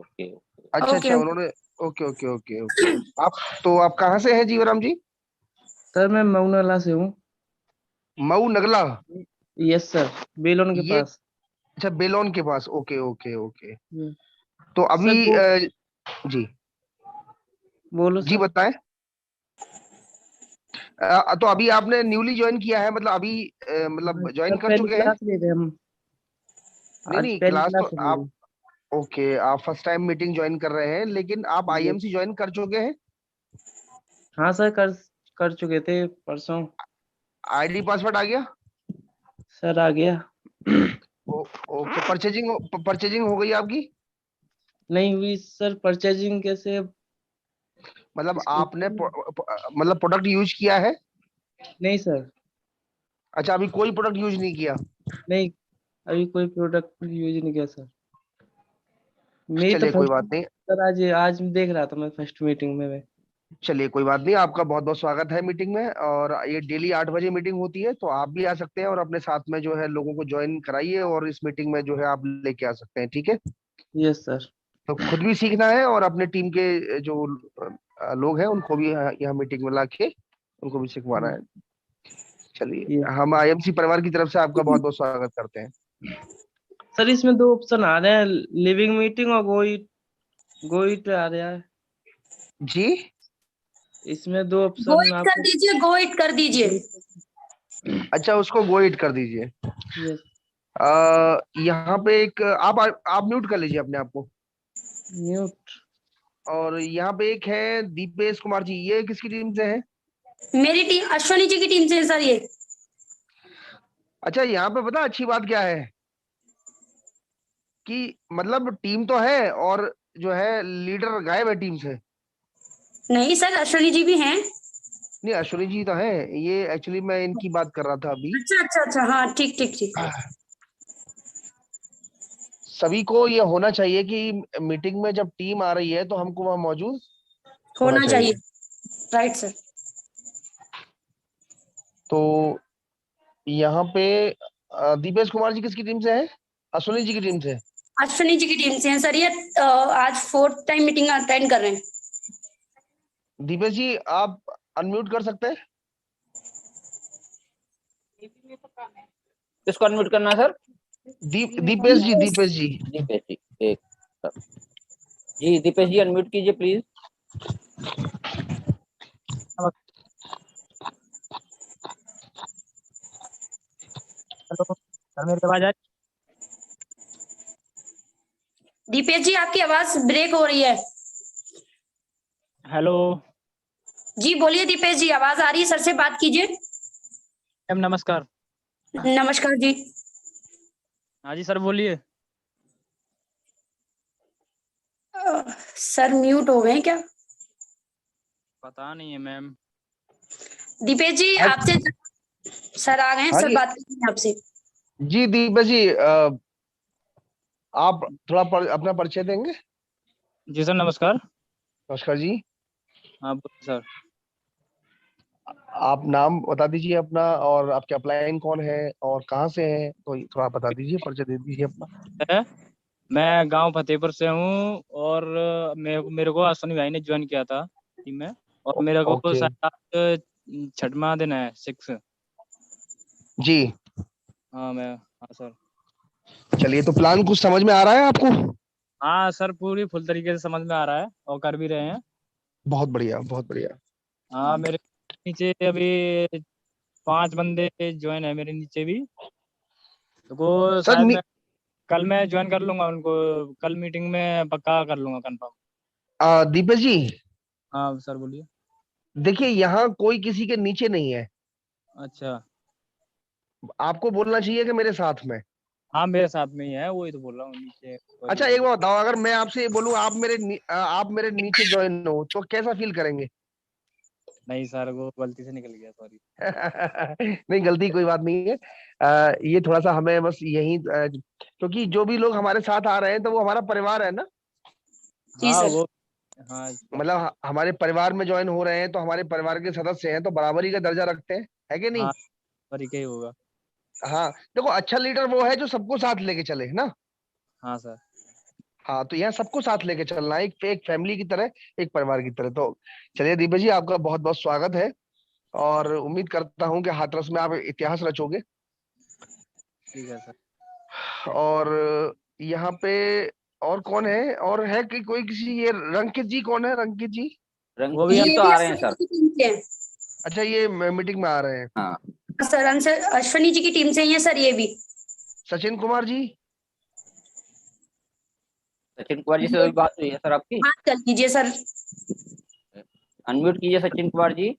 Okay. अच्छा okay अच्छा, उन्होंने। Okay okay okay okay. आप कहाँ से हैं जीवराम जी? सर मैं मऊनाला से हूँ। मऊ नगला? यस सर, बेलोन के ये पास। अच्छा, बेलोन के पास। Okay okay okay. हम्म। तो अभी सर जी बोलो जी सर। बताएं। तो अभी आपने न्यूली ज्वाइन किया है, मतलब अभी मतलब हाँ, ज्वाइन सर कर पहली चुके हैं? क्लास ले रहे हम। नहीं आज नहीं, पहली क्लास तो क्लास ले रहे। आप। ओके, आप फर्स्ट टाइम मीटिंग ज्वाइन कर रहे हैं, लेकिन आप Yes। आईएमसी ज्वाइन कर चुके हैं? हाँ सर, कर चुके थे परसों। आईडी पासवर्ड आ गया? सर आ गया। ओके, परचेजिंग हो गई आपकी? नहीं हुई सर, परचेजिंग कैसे? मतलब इसको आपने मतलब प्रोडक्ट यूज किया है? नहीं सर, अच्छा, अभी कोई प्रोडक्ट यूज नहीं किया? नहीं अभी कोई प्रोडक्ट यूज नहीं किया सर। मेरी तो चलिए कोई फर्स्ट बात नहीं। सर, आज आज देख रहा था मैं फर्स्ट मीटिंग में मैं। चलिए कोई बात नहीं, आपका बहुत बहुत स्वागत है मीटिंग में। और ये डेली 8 बजे मीटिंग होती है, तो आप भी आ सकते हैं और अपने साथ में जो है लोगों को ज्वाइन कराइए, और इस मीटिंग में जो है आप लेके आ सकते हैं, ठीक है? Yes sir. तो खुद भी सीखना है, और अपने टीम के जो लोग हैं उनको भी यहाँ मीटिंग में ला के उनको भी सिखवाना है। चलिए, ये हम आईएमसी परिवार की तरफ से आपका बहुत बहुत स्वागत करते हैं। सर, इसमें दो ऑप्शन आ रहे हैं, लिविंग मीटिंग और गोइट आ रहा है। जी, इसमें दो गो ऑप्शन इट कर आपको। दीजिए, गो इट कर दीजिए। अच्छा, उसको गो इट कर दीजिए। यस। यहाँ पे एक आप म्यूट कर लीजिए अपने आप को। म्यूट। और यहाँ पे एक है दीपेश कुमार जी, ये किसकी टीम से है? मेरी टीम अश्वनी जी की टीम से है सर ये। अच्छा, यहाँ पे पता अच्छी बात क्या है कि मतलब टीम तो है, और जो है लीडर गायब है टीम से। नहीं सर, अश्वनी जी भी हैं। नहीं, अश्विनी जी तो है, ये एक्चुअली मैं इनकी बात कर रहा था अभी। अच्छा अच्छा अच्छा, हाँ ठीक ठीक ठीक। सभी को ये होना चाहिए कि मीटिंग में जब टीम आ रही है तो हमको वहां मौजूद होना होना चाहिए। चाहिए। Right sir. तो यहाँ पे दीपेश कुमार जी किसकी टीम से है? अश्विनी जी की टीम से। अश्वनी जी की टीम से हैं सर ये। आज 4th टाइम मीटिंग अटेंड कर रहे हैं। दीपेश जी, आप अनम्यूट कर सकते हैं? किसको अनम्यूट करना है सर? दीपेश जी, दीपेश जी। दीपेश जी, एक सर। जी दीपेश जी अनम्यूट कीजिए प्लीज। हेलो सर, मेरी आवाज आ रही दीपेश जी आपकी आवाज ब्रेक हो रही है। है? हेलो जी बोलिए दीपेश जी, आवाज आ रही है, सर से बात कीजिए। मैम, नमस्कार। नमस्कार जी। हाँ जी सर, बोलिए। सर म्यूट हो गए क्या? पता नहीं है मैम। दीपेश जी हाँ आपसे सर आ गए हैं, हाँ सर जी। बात करते हैं आपसे। जी दीपेश जी, आप थोड़ा अपना परिचय देंगे? जी सर, नमस्कार। नमस्कार जी। हाँ बोलिए सर। आप नाम बता दीजिए अपना, और आपके अपलाइन कौन है और कहाँ से हैं, तो थोड़ा बता दीजिए, परिचय दे दीजिए अपना। है, मैं गांव फतेहपुर से हूँ, और मेरे को अश्विनी भाई ने ज्वाइन किया था टीम में, और मेरे को ओके शायद आज 6वां दिन है, 6। जी। हाँ हाँ सर। चलिए, तो प्लान कुछ समझ में आ रहा है आपको? हाँ सर, पूरी फुल तरीके से समझ में आ रहा है और कर भी रहे हैं। बहुत बढ़िया, बहुत बढ़िया। हाँ, मेरे नीचे अभी 5 बंदे ज्वाइन है मेरे नीचे भी, तो सर शायद मैं कल मैं ज्वाइन कर लूंगा उनको, कल मीटिंग में पक्का कर लूंगा कंफर्म। दीपेश जी, हाँ सर बोलिए। देखिए यहाँ कोई किसी के नीचे नहीं है। अच्छा। आपको बोलना चाहिए कि मेरे साथ में। हाँ मेरे साथ में ही है, वही तो बोल रहा हूँ, नीचे कोई अच्छा, नहीं एक बात बताओ, अगर मैं आपसे ये बोलूं आप मेरे नीचे ज्वाइन हो, तो कैसा फील करेंगे? नहीं सर, वो गलती से निकल गया, सॉरी। नहीं, गलती कोई बात नहीं है। ये थोड़ा सा हमें बस यही क्योंकि जो भी लोग हमारे साथ आ रहे हैं तो वो हमारा परिवार है ना। जी हाँ सर। वो, हाँ मतलब हमारे परिवार में ज्वाइन हो रहे हैं, तो हमारे परिवार के सदस्य हैं, तो बराबरी का दर्जा रखते हैं, है कि नहीं? हाँ, तरीके ही होगा। हाँ, देखो, अच्छा लीडर वो है जो सबको साथ लेके चले ना। हाँ सर। हाँ, तो यहाँ सबको साथ लेके चलना है, एक फैमिली की तरह, एक परिवार की तरह। तो चलिए दीपक जी, आपका बहुत बहुत स्वागत है और उम्मीद करता हूँ कि हाथरस में आप इतिहास रचोगे। ठीक है सर। और यहाँ पे और कौन है, और है कि कोई किसी, ये रंकित जी कौन है, रंकित जी? वो भी रंग ये तो भी आ रहे हैं सर। अश्विनी की टीम से हैं। अच्छा, ये मीटिंग में आ रहे हैं। हाँ, सर अश्विनी जी की टीम से ही है सर ये भी। सचिन कुमार जी? सचिन कुमार जी से अभी बात हुई है सर आपकी? बात कर लीजिए सर। अनम्यूट कीजिए सचिन कुमार जी।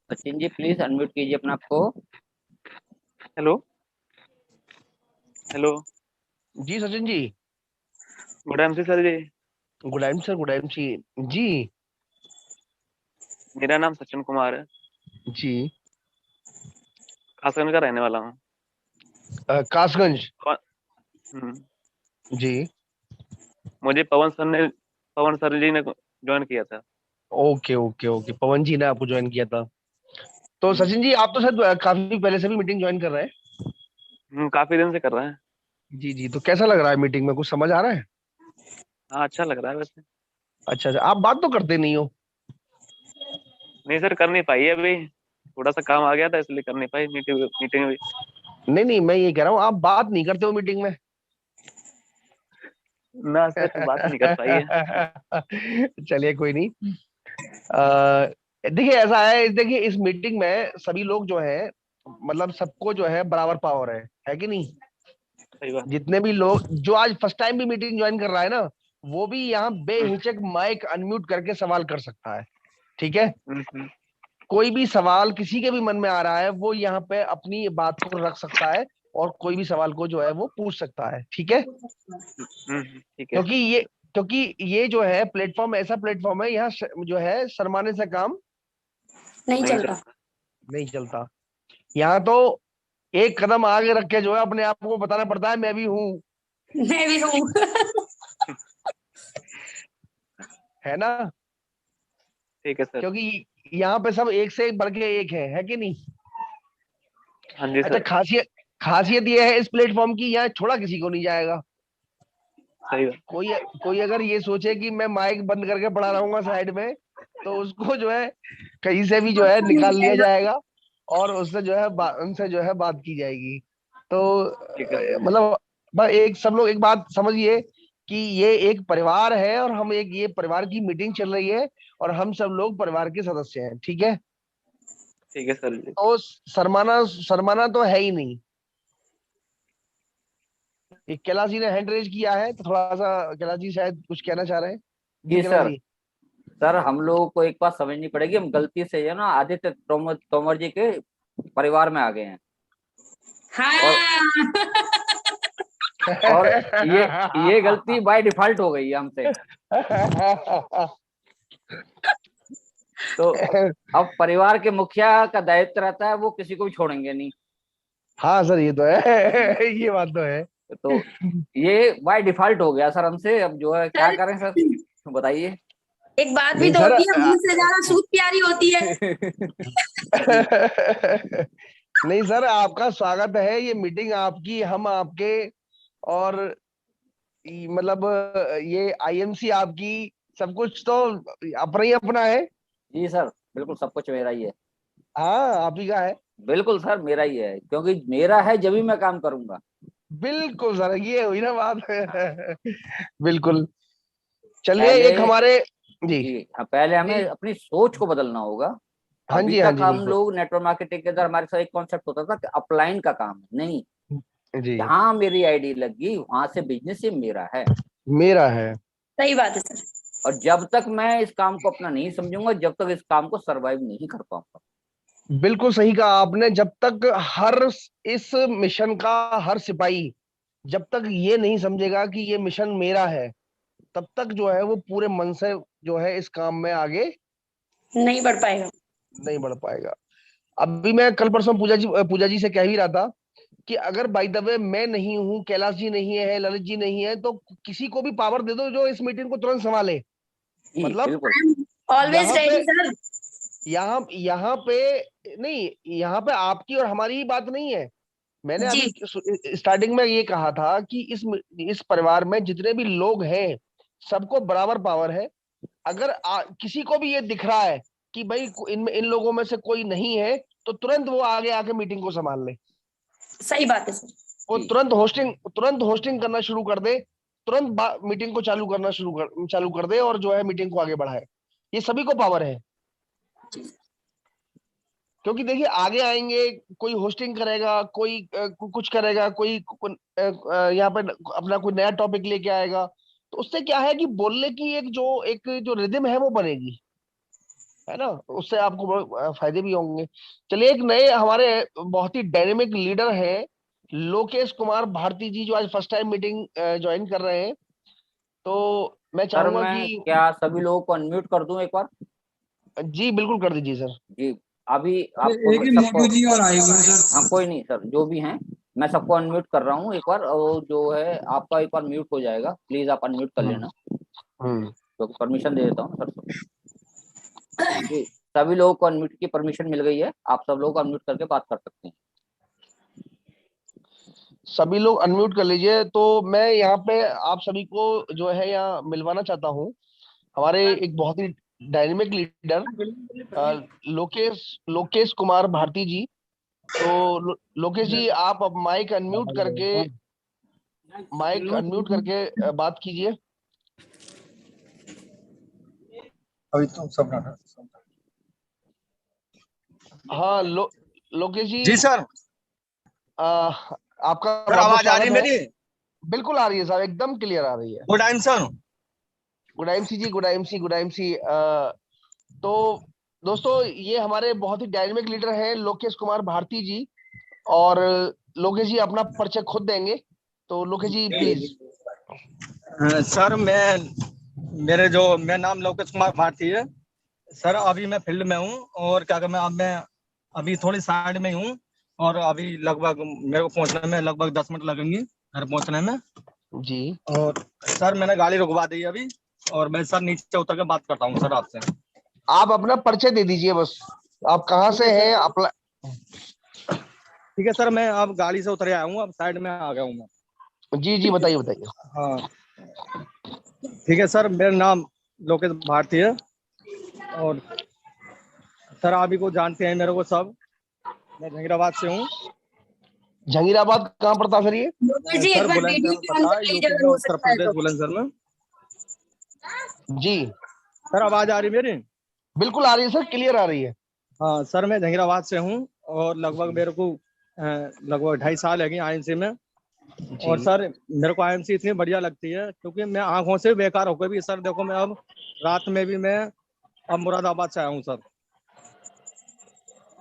सचिन जी प्लीज अनम्यूट कीजिए अपने आप को। Hello hello. जी Sachin ji. Good MC sir ji. Good evening sir, good evening ji. मेरा नाम सचिन कुमार है, जी। कासगंज का रहने वाला हूँ। कासगंज। हम्म, जी। मुझे पवन सर जी ने ज्वाइन किया था। ओके ओके ओके, पवन जी ने आपको ज्वाइन किया था। तो हम्म, सचिन जी, आप तो शायद काफी पहले से भी मीटिंग ज्वाइन कर रहे हैं। काफी दिन से कर रहे हैं। जी जी, तो कैसा लग रहा है मीटिंग में, कुछ समझ आ रहा है? हाँ, अच्छा लग रहा है वैसे। अच्छा अच्छा, आप बात तो करते नहीं हो। नहीं सर, कर नहीं पाई है अभी, थोड़ा सा काम आ गया था इसलिए कर नहीं पाई मीटिंग भी। नहीं नहीं, मैं ये कह रहा हूँ, आप बात नहीं करते हो मीटिंग में। ना सर, बात नहीं कर पाई है। चलिए कोई नहीं। देखिए ऐसा है, देखिए इस मीटिंग में सभी लोग जो है, मतलब सबको जो है बराबर पावर है कि नहीं? सही बात। जितने भी लोग जो आज फर्स्ट टाइम भी मीटिंग ज्वाइन कर रहा है ना, वो भी यहाँ बेहिचक माइक अनम्यूट करके सवाल कर सकता है। ठीक है? हम्म, कोई भी सवाल किसी के भी मन में आ रहा है, वो यहाँ पे अपनी बात को रख सकता है और कोई भी सवाल को जो है वो पूछ सकता है। ठीक है? ठीक है। क्योंकि ये जो है प्लेटफॉर्म, ऐसा प्लेटफॉर्म है, यहाँ जो है शर्माने से काम नहीं नहीं चल सर। रहा। नहीं चलता। यहाँ तो एक कदम आगे रख के जो है अपने आप को बताना पड़ता है, मैं भी हूँ। मैं भी हूँ। है ना? ठीक है सर। क्योंकि यहाँ पे सब एक से एक बढ़ के एक है कि नहीं? हाँ जी अच्छा, सर। खासियत ये है इस प्लेटफॉर्म की, यहाँ छोड़ा किसी को नहीं जाएगा। सही बात। कोई कोई अगर ये सोचे कि मैं माइक बंद करके पढ़ा रहूंगा साइड में, तो उसको जो है कहीं से भी जो है निकाल लिया जाएगा और उससे जो है उनसे जो है बात की जाएगी। तो ठीक है। मतलब बस एक, सब लोग एक बात समझिए कि ये एक परिवार है और हम एक, ये परिवार की मीटिंग चल रही है और हम सब लोग परिवार के सदस्य हैं। ठीक है? ठीक है सर जी। तो शर्माना शर्माना तो है ही नहीं। ये कैलाश जी ने हैंड रेज किया है, तो थोड़ा सा कैलाश जी शायद कुछ कहना चाह रहे हैं। जी जी कैलाश सर। जी। सर हम लोगों को एक बात समझनी पड़ेगी, हम गलती से है ना आदित्य तोमर तोमर जी के परिवार में आ गए हैं। और और ये गलती बाय डिफॉल्ट हो गई है हमसे। तो अब परिवार के मुखिया का दायित्व रहता है, वो किसी को भी छोड़ेंगे नहीं। हाँ सर, ये तो है। ये बात तो है। तो ये बाय डिफॉल्ट हो गया सर हमसे, अब जो है क्या सर करें सर, बताइए। एक बात भी नहीं तो सर। होती है, मुंह से ज्यादा सूद प्यारी होती है। नहीं सर, आपका स्वागत है, ये मीटिंग आपकी, हम आपके, और मतलब ये आईएमसी आपकी, सब कुछ तो अपना ही अपना है। जी सर, बिल्कुल सब कुछ मेरा ही है। हाँ, आप ही का है। बिल्कुल सर मेरा ही है, क्योंकि मेरा है जब भी मैं काम करूंगा। बिल्कुल सर, ये हुई ना बात। बिल्कुल। चलिए, पहले एक हमारे। जी जी हाँ, पहले जी। हमें अपनी सोच को बदलना होगा। हाँ अभी जी, हाँ तक जी, हम बिल्कुल। लोग नेटवर्क मार्केटिंग के अंदर हमारे साथ एक कॉन्सेप्ट होता था कि अपलाइन का काम है, नहीं, जी। जहां मेरी आईडी लगी वहां से बिजनेस ये मेरा है। मेरा है। सही बात है सर। और जब तक मैं इस काम को अपना नहीं समझूंगा, जब तक इस काम को सरवाइव नहीं कर पाऊंगा। बिल्कुल सही कहा आपने। जब तक हर इस मिशन का हर सिपाही जब तक ये नहीं समझेगा कि ये मिशन मेरा है, तब तक जो है वो पूरे मन से जो है इस काम में आगे नहीं बढ़ पाएगा। नहीं बढ़ पाएगा। अभी मैं कल परसों पूजा जी से कह भी रहा था कि अगर बाय द वे मैं नहीं हूं, कैलाश जी नहीं है, ललित जी नहीं है, तो किसी को भी पावर दे दो जो इस मीटिंग को तुरंत संभाले। जी मतलब बिल्कुल। ऑलवेज यहाँ पे रेडी सर। यहाँ यहाँ पे नहीं, यहाँ पे आपकी और हमारी ही बात नहीं है। मैंने जी अभी स्टार्टिंग में ये कहा था कि इस परिवार में जितने भी लोग हैं सबको बराबर पावर है। अगर किसी को भी ये दिख रहा है कि भाई इन लोगों में से कोई नहीं है, तो तुरंत वो आगे आके मीटिंग को संभाल ले। सही बात है सर। वो तुरंत होस्टिंग करना शुरू कर दे, तुरंत मीटिंग को चालू कर दे और जो है मीटिंग को आगे बढ़ाए। ये सभी को पावर है, क्योंकि देखिए आगे आएंगे, कोई होस्टिंग करेगा, कोई कुछ करेगा, कोई यहाँ पे अपना कोई नया टॉपिक लेके आएगा, तो उससे क्या है कि बोलने की एक जो रिदम है वो बनेगी, है ना। उससे आपको बहुत फायदे भी होंगे। चलिए, एक नए हमारे बहुत ही डायनेमिक लीडर हैं लोकेश कुमार भारती जी, जो आज फर्स्ट टाइम मीटिंग ज्वाइन कर रहे हैं। तो मैं सर चाहूंगा मैं कि क्या सभी लोगों को अनम्यूट कर दूं एक बार? जी बिल्कुल कर दीजिए सर। जी अभी आपको एक ही मोटू जी और आए हुए हैं सर। हाँ कोई नहीं सर, जो भी हैं मैं सबको अनम्यूट कर रहा हूँ एक बार, और जो है आपका एक बार म्यूट हो जाएगा, प्लीज आप अनम्यूट कर लेना, तो परमिशन दे देता हूँ सर को। जी सभी लोगों को अनम्यूट की परमिशन मिल गई है, आप सब लोग अनम्यूट करके बात कर सकते हैं। सभी लोग अनम्यूट कर लीजिए। तो मैं यहाँ पे आप सभी को जो है यहाँ मिलवाना चाहता हूँ हमारे एक बहुत ही डायनेमिक लीडर लोकेश कुमार भारती जी। तो लोकेश जी, आप अब माइक अनम्यूट करके बात कीजिए। अभी तो सब रहा। हाँ लोकेश जी जी, सर। आपका सर बहुत बहुत आवाज आ रही स्वागत है है। मेरी? बिल्कुल आ रही है साहब, एकदम क्लियर आ रही है। Good time sir. गुड आइम सी जी, गुड आइम सी, गुड आइम सी। तो दोस्तों, ये हमारे बहुत ही डायनेमिक लीडर हैं लोकेश कुमार भारती जी। और लोकेश जी अपना परिचय खुद देंगे, तो लोकेश जी प्लीज। सर मेरा नाम लोकेश कुमार भारती है सर। अभी मैं फील्ड में हूँ और क्या कहते हैं, अब मैं अभी थोड़ी साइड में हूँ और अभी लगभग मेरे को पहुंचने में लगभग 10 मिनट लगेंगे घर पहुंचने में जी और सर मैंने गाड़ी रुकवा दी अभी और मैं सर नीचे उतर के बात करता हूँ सर आपसे। आप अपना परिचय दे दीजिए बस, आप कहाँ से हैं अपना। ठीक है सर, मैं अब गाड़ी से उतर आया हूँ, अब साइड में आ गया हूँ मैं। जी जी बताइए बताइए। हाँ ठीक है सर, मेरा नाम लोकेश भारती है और सर आप ही को जानते हैं मेरे को सब। मैं जहीराबाद से हूँ। जहीराबाद कहाँ पड़ता सर ये? जी एक सर बार बुलंदशहर वीडियो में भी ऑन पता कर है, लीजिए यूपी अगर में, हो उत्तर सकता है प्रदेश तो। बुलंदशहर में। जी सर आवाज आ रही मेरी? बिल्कुल आ रही है सर, क्लियर आ रही है। हाँ सर, मैं जहीराबाद से हूँ और लगभग मेरे को लगभग 2.5 साल है आईएमसी में। जी और सर मेरे को आईएमसी इसलिए बढ़िया लगती है क्योंकि मैं आंखों से बेकार होकर भी सर देखो, मैं अब रात में भी मैं अब मुरादाबाद से आया हूँ सर।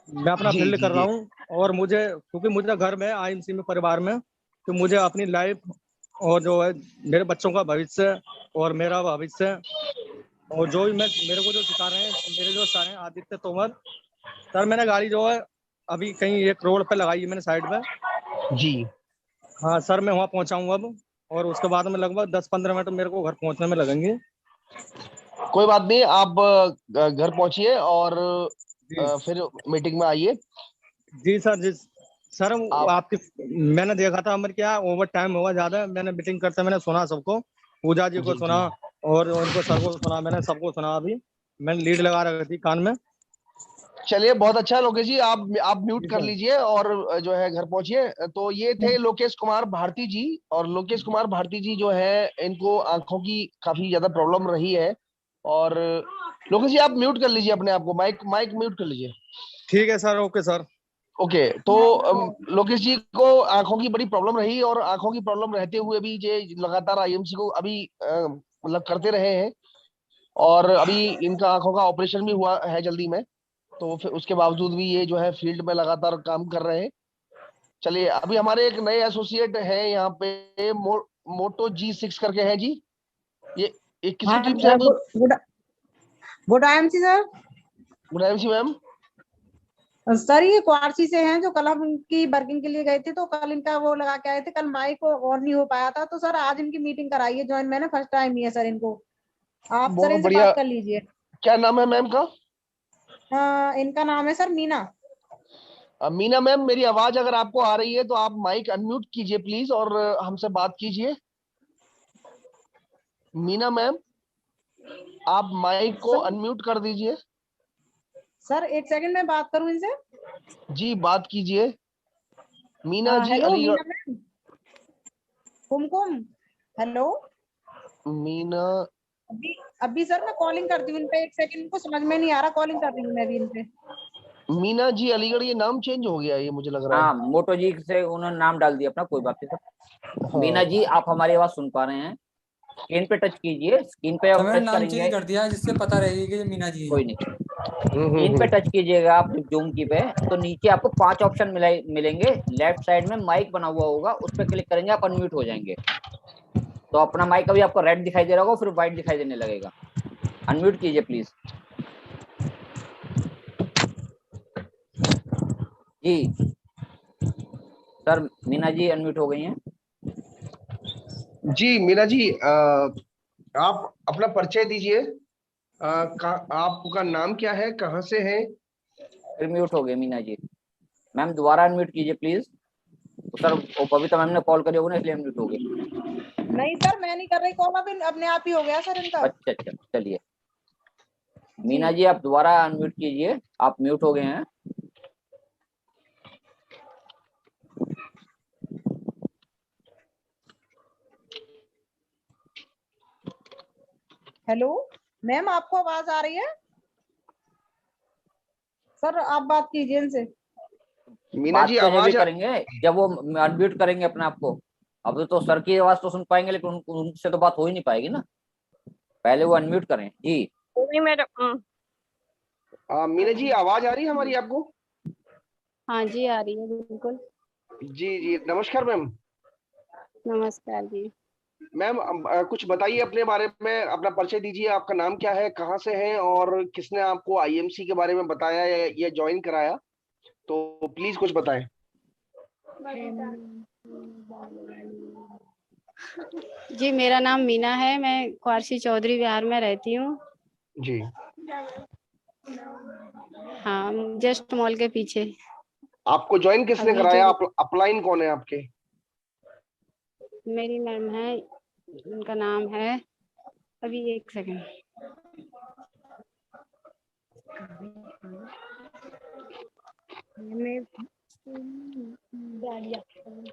मैं अपना जी फील्ड जी कर रहा जी हूँ और मुझे क्योंकि मुझे घर में आईएमसी में परिवार में तो मुझे अपनी लाइफ और जो है मेरे बच्चों का भविष्य और मेरा भविष्य और जो भी मेरे को जो सिखा रहे हैं मेरे जो सर हैं आदित्य तोमर सर, मैंने गाड़ी जो है अभी कहीं एक रोड पे लगाई है मैंने साइड में। जी हाँ सर, मैं वहाँ पहुँचा हूँ अब और उसके बाद में लगभग 10-15 मिनट मेरे को घर पहुँचने में लगेंगे। कोई बात नहीं, आप घर पहुंचिए और फिर मीटिंग में आइए। जी सर। जी सर, आप आपकी मैंने देखा था हमारे क्या ओवर टाइम हुआ ज्यादा, मैंने मीटिंग करते मैंने सुना सबको, पूजा जी को जी सुना और उनको सर को सुना, मैंने सबको सुना। अभी मैंने लीड लगा रखी थी कान में। चलिए, बहुत अच्छा लोकेश जी, आप म्यूट जी कर सर। लीजिए और जो है घर पहुंचिए। तो ये थे लोकेश कुमार भारती जी। और लोकेश कुमार भारती जी जो है, इनको आंखों की काफी ज्यादा प्रॉब्लम रही है। और लोकेश जी, आप म्यूट कर लीजिए अपने आप को, माइक माइक म्यूट कर लीजिए। ठीक है सर, ओके सर। ओके। तो लोकेश जी को आंखों की बड़ी प्रॉब्लम रही और आंखों की प्रॉब्लम रहते हुए भी ये लगातार आईएमसी को अभी मतलब करते रहे हैं। और अभी इनका आंखों का ऑपरेशन भी हुआ है जल्दी में। तो फिर उसके बावजूद भी ये जो है फील्ड में लगातार काम कर रहे हैं। चलिए, अभी हमारे एक नए एसोसिएट है यहाँ पे, मोटो G6 करके है जी। ये किसी टीम से है? Good IMC sir. Good IMC ma'am. Sir ये क्वारसी से हैं जो कल हम इनकी वर्किंग के लिए गए थे, तो कल इनका वो लगा के आए थे, कल माइक ऑन नहीं हो पाया था, तो सर आज इनकी मीटिंग कराई है ज्वाइन, मैंने फर्स्ट टाइम ही है सर इनको। आप सर बहुत इनसे बढ़िया। बात कर लीजिए। क्या नाम है मैम का? इनका नाम है सर मीना। मीना मैम, मेरी आवाज अगर आपको आ रही है तो आप माइक अनम्यूट कीजिए प्लीज और हमसे बात कीजिए। मीना मैम, आप माइक को अनम्यूट कर दीजिए। सर एक सेकंड में बात करूं इनसे। जी बात कीजिए। मीना जी हेलो अलीगढ़। मीना मैम, कुमकुम, हेलो। मीना, अभी अभी सर मैं कॉलिंग करती हूँ इन पे, एक सेकंड, इनको समझ में नहीं आ रहा, कॉलिंग कर रही हूँ मैं भी इन पे। मीना जी अलीगढ़, ये नाम चेंज हो गया ये मुझे लग रहा हाँ, है। मोटो जी से उन्होंने नाम डाल दिया अपना, कोई बात नहीं सर। मीना हाँ। जी, आप हमारी आवाज सुन पा रहे हैं? स्क्रीन पे टच कीजिए, स्क्रीन पे तो आप मैंने टच नाम चेंज करेंगे। कर दिया जिससे पता रहेगी कि ये मीना जी है। कोई नहीं, स्क्रीन पे टच कीजिएगा आप जूम की पे, तो नीचे आपको 5 ऑप्शन मिलेंगे। लेफ्ट साइड में माइक बना हुआ होगा, उस पर क्लिक करेंगे, आप अनम्यूट हो जाएंगे। तो अपना माइक अभी आपको रेड दिखाई दे रहा होगा, फिर व्हाइट दिखाई देने लगेगा। अनम्यूट कीजिए प्लीज। जी सर, मीना जी अनम्यूट हो गई हैं। जी मीना जी, आप अपना परिचय दीजिए। आपका नाम क्या है, कहाँ से है? फिर म्यूट हो गए मीना जी। मैम दोबारा अनम्यूट कीजिए प्लीज। सर वो बबीता मैम ने कॉल करी होगी ना, इसलिए अनम्यूट हो गई। नहीं सर मैं नहीं कर रही कॉल, अभी अपने आप ही हो गया सर इनका। अच्छा अच्छा, चलिए। जी मीना जी आप दोबारा अनम्यूट कीजिए, आप म्यूट हो गए हैं। हेलो मैम, आपको आवाज आ रही है? सर आप बात कीजिए इनसे। मीना बात जी तो जब भी आवाज करेंगे जब वो अनम्यूट करेंगे अपने आप को। अब तो सर की आवाज तो सुन पाएंगे, लेकिन उनसे तो बात हो ही नहीं पाएगी ना। पहले वो अनम्यूट करें जी। मैडम। मीना जी आवाज आ रही है हमारी आपको? हाँ जी, आ रही है बिल्कुल। जी जी, नमस्कार मैम। नमस्कार जी। मैम कुछ बताइए अपने बारे में, अपना परिचय दीजिए। आपका नाम क्या है, कहाँ से हैं, और किसने आपको आईएमसी के बारे में बताया या ज्वाइन कराया? तो प्लीज कुछ बताएं। जी मेरा नाम मीना है, मैं क्वारसी चौधरी विहार में रहती हूँ। जी। हाँ, जस्ट मॉल के पीछे। आपको ज्वाइन किसने अभी कराया? जो अपलाइन कौन है आपके? मेरी मैम है, उनका नाम है, अभी एक सेकंड,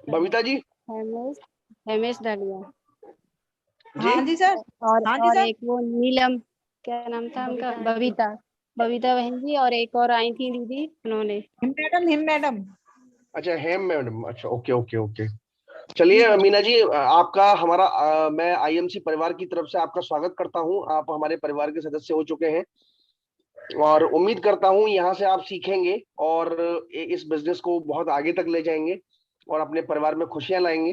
बबीता जी। हेमेश हेमेश डालिया। जी। हाँ जी सर। हाँ जी और सर। एक वो नीलम, क्या नाम था उनका, बबीता, बबीता बहन जी, और एक और आई थी दीदी, उन्होंने। Him madam. अच्छा हेम मैडम, अच्छा ओके ओके ओके। चलिए मीना जी, आपका हमारा मैं आईएमसी परिवार की तरफ से आपका स्वागत करता हूं। आप हमारे परिवार के सदस्य हो चुके हैं और उम्मीद करता हूं यहाँ से आप सीखेंगे और इस बिजनेस को बहुत आगे तक ले जाएंगे और अपने परिवार में खुशियां लाएंगे।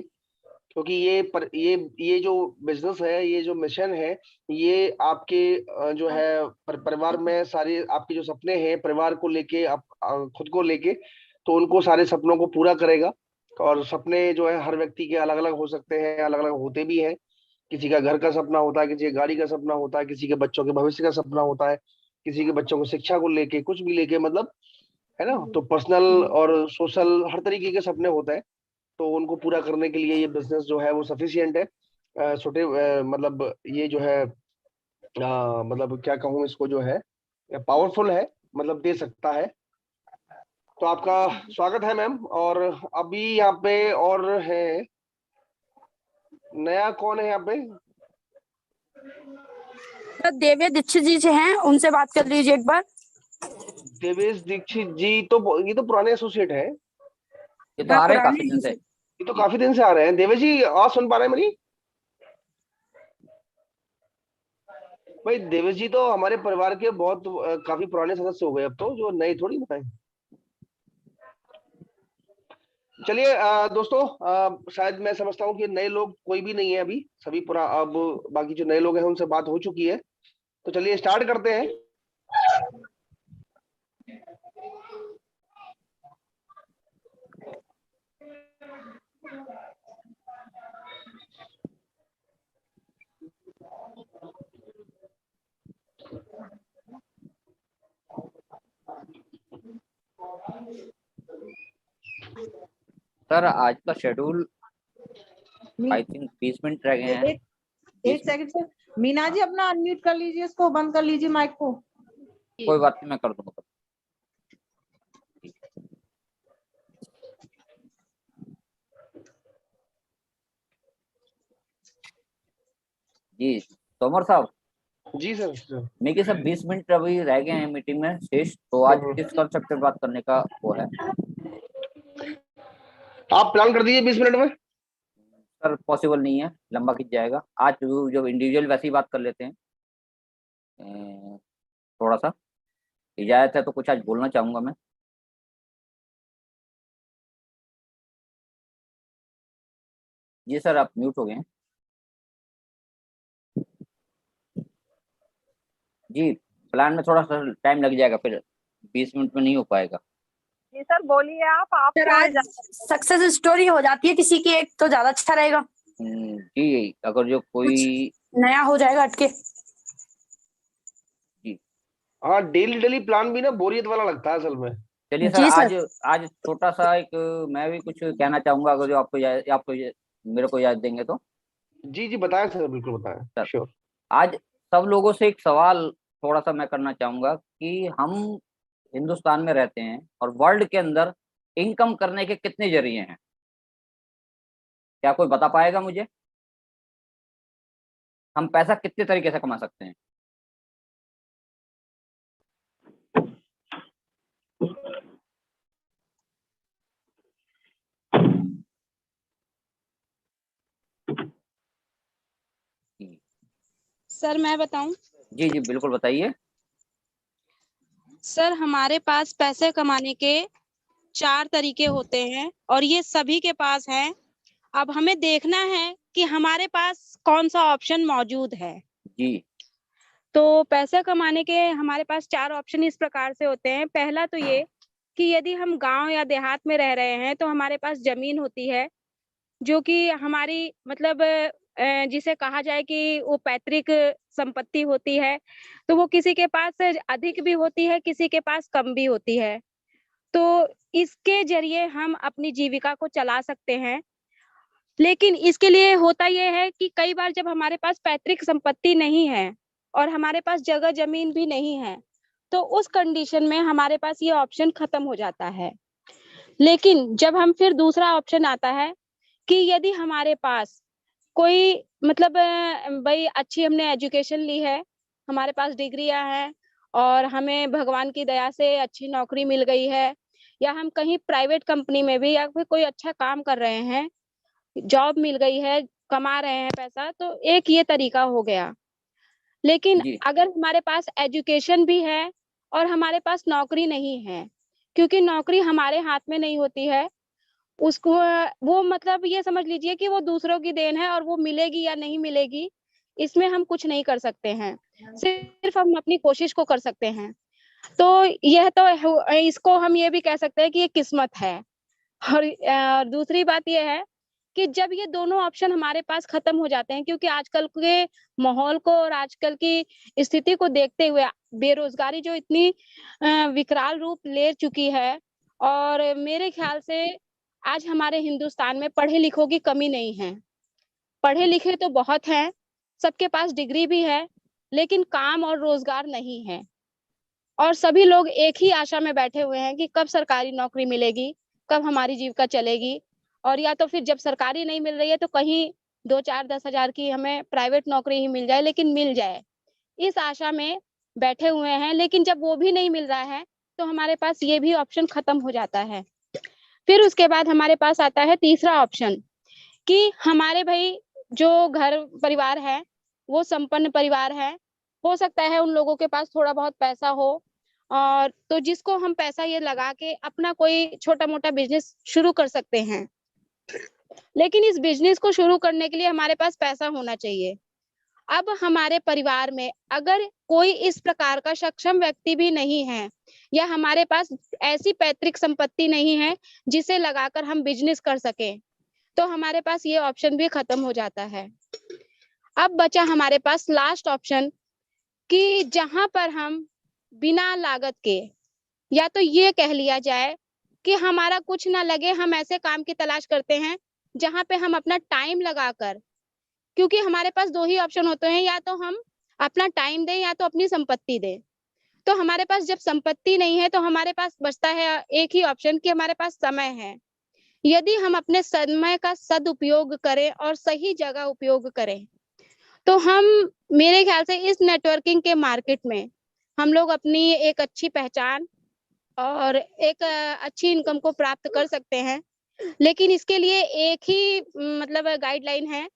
क्योंकि ये जो बिजनेस है, ये जो मिशन है, ये आपके जो है परिवार में सारे आपके जो सपने हैं परिवार को लेके, आप खुद को लेके, तो उनको सारे सपनों को पूरा करेगा। और सपने जो है हर व्यक्ति के अलग अलग हो सकते हैं, अलग अलग होते भी हैं। किसी का घर का सपना होता है, किसी का गाड़ी का सपना होता है, किसी के बच्चों के भविष्य का सपना होता है, किसी के बच्चों को शिक्षा को लेके, कुछ भी लेके, मतलब है ना। तो पर्सनल और सोशल हर तरीके के सपने होते हैं। तो उनको पूरा करने के लिए ये बिजनेस जो है वो सफिशियंट है। छोटे मतलब ये जो है मतलब क्या कहूँ इसको, जो है पावरफुल है, मतलब दे सकता है। तो आपका स्वागत है मैम। और अभी यहाँ पे और है, नया कौन है यहाँ पे? देवे दीक्षित जी से हैं, उनसे बात कर लीजिए एक बार। देवेश दीक्षित जी, तो ये तो पुराने एसोसिएट है। ये तो आ रहे हैं काफी दिन से। ये तो काफी दिन से आ रहे हैं। देवेश जी आवाज सुन पा रहे हैं मेरी? भाई देवेश जी तो हमारे परिवार के बहुत काफी पुराने सदस्य हो गए, अब तो जो नए थोड़ी बताए। चलिए दोस्तों, शायद मैं समझता हूँ कि नए लोग कोई भी नहीं है अभी, सभी पूरा, अब बाकी जो नए लोग हैं उनसे बात हो चुकी है। तो चलिए स्टार्ट करते हैं। सर आज का शेड्यूल आई थिंक 20 मिनट रह गए हैं। एक सेकंड सर, मीना जी अपना अनम्यूट कर लीजिए, इसको बंद कर लीजिए माइक को। कोई बात नहीं, मैं कर दूंगा। जी तोमर साहब। जी सर। मेरे सब 20 मिनट अभी रह गए हैं मीटिंग में शेष, तो आज किस कंसेप्ट पे बात करने का वो है? आप प्लान कर दीजिए 20 मिनट में। सर पॉसिबल नहीं है, लंबा खिंच जाएगा। आज जो इंडिविजुअल वैसे ही बात कर लेते हैं। थोड़ा सा इजाजत है तो कुछ आज बोलना चाहूंगा मैं। जी सर आप म्यूट हो गए हैं। जी प्लान में थोड़ा सा टाइम लग जाएगा, फिर 20 मिनट में नहीं हो पाएगा। जी सर बोलिए आप सर आज सक्सेस स्टोरी हो जाती है किसी की एक तो ज्यादा अच्छा रहेगा। जी अगर जो कोई नया हो जाएगा हटके। जी हाँ, डेली प्लान भी ना बोरियत वाला लगता है असल में। चलिए सर, आज छोटा सा एक मैं भी कुछ कहना चाहूंगा, अगर जो आपको मेरे को याद देंगे तो। जी बताएं सर, बिल्कुल बताएं। श्योर। आज सब लोगों से एक सवाल थोड़ा सा मैं करना चाहूंगा कि हम हिंदुस्तान में रहते हैं और वर्ल्ड के अंदर इनकम करने के कितने जरिए हैं? क्या कोई बता पाएगा मुझे? हम पैसा कितने तरीके से कमा सकते हैं? सर मैं बताऊं? जी बिल्कुल बताइए। सर हमारे पास पैसे कमाने के 4 तरीके होते हैं और ये सभी के पास हैं। अब हमें देखना है कि हमारे पास कौन सा ऑप्शन मौजूद है। जी तो पैसे कमाने के हमारे पास 4 ऑप्शन इस प्रकार से होते हैं। पहला तो ये कि यदि हम गांव या देहात में रह रहे हैं तो हमारे पास जमीन होती है जो कि हमारी मतलब जिसे कहा जाए कि वो पैतृक संपत्ति होती है। तो वो किसी के पास अधिक भी होती है, किसी के पास कम भी होती है। तो इसके जरिए हम अपनी जीविका को चला सकते हैं। लेकिन इसके लिए होता यह है कि कई बार जब हमारे पास पैतृक संपत्ति नहीं है और हमारे पास जगह जमीन भी नहीं है, तो उस कंडीशन में हमारे पास ये ऑप्शन खत्म हो जाता है। लेकिन जब हम फिर दूसरा ऑप्शन आता है कि यदि हमारे पास कोई मतलब भाई अच्छी हमने एजुकेशन ली है, हमारे पास डिग्रियां हैं और हमें भगवान की दया से अच्छी नौकरी मिल गई है, या हम कहीं प्राइवेट कंपनी में भी या फिर कोई अच्छा काम कर रहे हैं, जॉब मिल गई है, कमा रहे हैं पैसा, तो एक ये तरीका हो गया। लेकिन अगर हमारे पास एजुकेशन भी है और हमारे पास नौकरी नहीं है, क्योंकि नौकरी हमारे हाथ में नहीं होती है, उसको वो मतलब ये समझ लीजिए कि वो दूसरों की देन है और वो मिलेगी या नहीं मिलेगी इसमें हम कुछ नहीं कर सकते हैं, सिर्फ हम अपनी कोशिश को कर सकते हैं। तो यह तो इसको हम ये भी कह सकते हैं कि ये किस्मत है। और दूसरी बात ये है कि जब ये दोनों ऑप्शन हमारे पास खत्म हो जाते हैं, क्योंकि आजकल के माहौल को और आजकल की स्थिति को देखते हुए बेरोजगारी जो इतनी विकराल रूप ले चुकी है, और मेरे ख्याल से आज हमारे हिंदुस्तान में पढ़े लिखों की कमी नहीं है। पढ़े लिखे तो बहुत हैं, सबके पास डिग्री भी है, लेकिन काम और रोजगार नहीं है। और सभी लोग एक ही आशा में बैठे हुए हैं कि कब सरकारी नौकरी मिलेगी, कब हमारी जीविका चलेगी, और या तो फिर जब सरकारी नहीं मिल रही है तो कहीं 2-4-10 हजार की हमें प्राइवेट नौकरी ही मिल जाए, लेकिन मिल जाए, इस आशा में बैठे हुए हैं। लेकिन जब वो भी नहीं मिल रहा है तो हमारे पास ये भी ऑप्शन खत्म हो जाता है। फिर उसके बाद हमारे पास आता है तीसरा ऑप्शन कि हमारे भाई जो घर परिवार है वो संपन्न परिवार है, हो सकता है उन लोगों के पास थोड़ा बहुत पैसा हो, और तो जिसको हम पैसा ये लगा के अपना कोई छोटा मोटा बिजनेस शुरू कर सकते हैं। लेकिन इस बिजनेस को शुरू करने के लिए हमारे पास पैसा होना चाहिए। अब हमारे परिवार में अगर कोई इस प्रकार का सक्षम व्यक्ति भी नहीं है, या हमारे पास ऐसी पैतृक संपत्ति नहीं है जिसे लगाकर हम बिजनेस कर सकें, तो हमारे पास ये ऑप्शन भी खत्म हो जाता है। अब बचा हमारे पास लास्ट ऑप्शन कि जहां पर हम बिना लागत के, या तो ये कह लिया जाए कि हमारा कुछ ना लगे, हम ऐसे काम की तलाश करते हैं जहाँ पे हम अपना टाइम लगाकर, क्योंकि हमारे पास 2 ही ऑप्शन होते हैं, या तो हम अपना टाइम दें या तो अपनी संपत्ति दें। तो हमारे पास जब संपत्ति नहीं है तो हमारे पास बचता है एक ही ऑप्शन कि हमारे पास समय है। यदि हम अपने समय का सदुपयोग करें और सही जगह उपयोग करें, तो हम, मेरे ख्याल से इस नेटवर्किंग के मार्केट में हम लोग अपनी एक अच्छी पहचान और एक अच्छी इनकम को प्राप्त कर सकते हैं। लेकिन इसके लिए एक ही मतलब गाइडलाइन है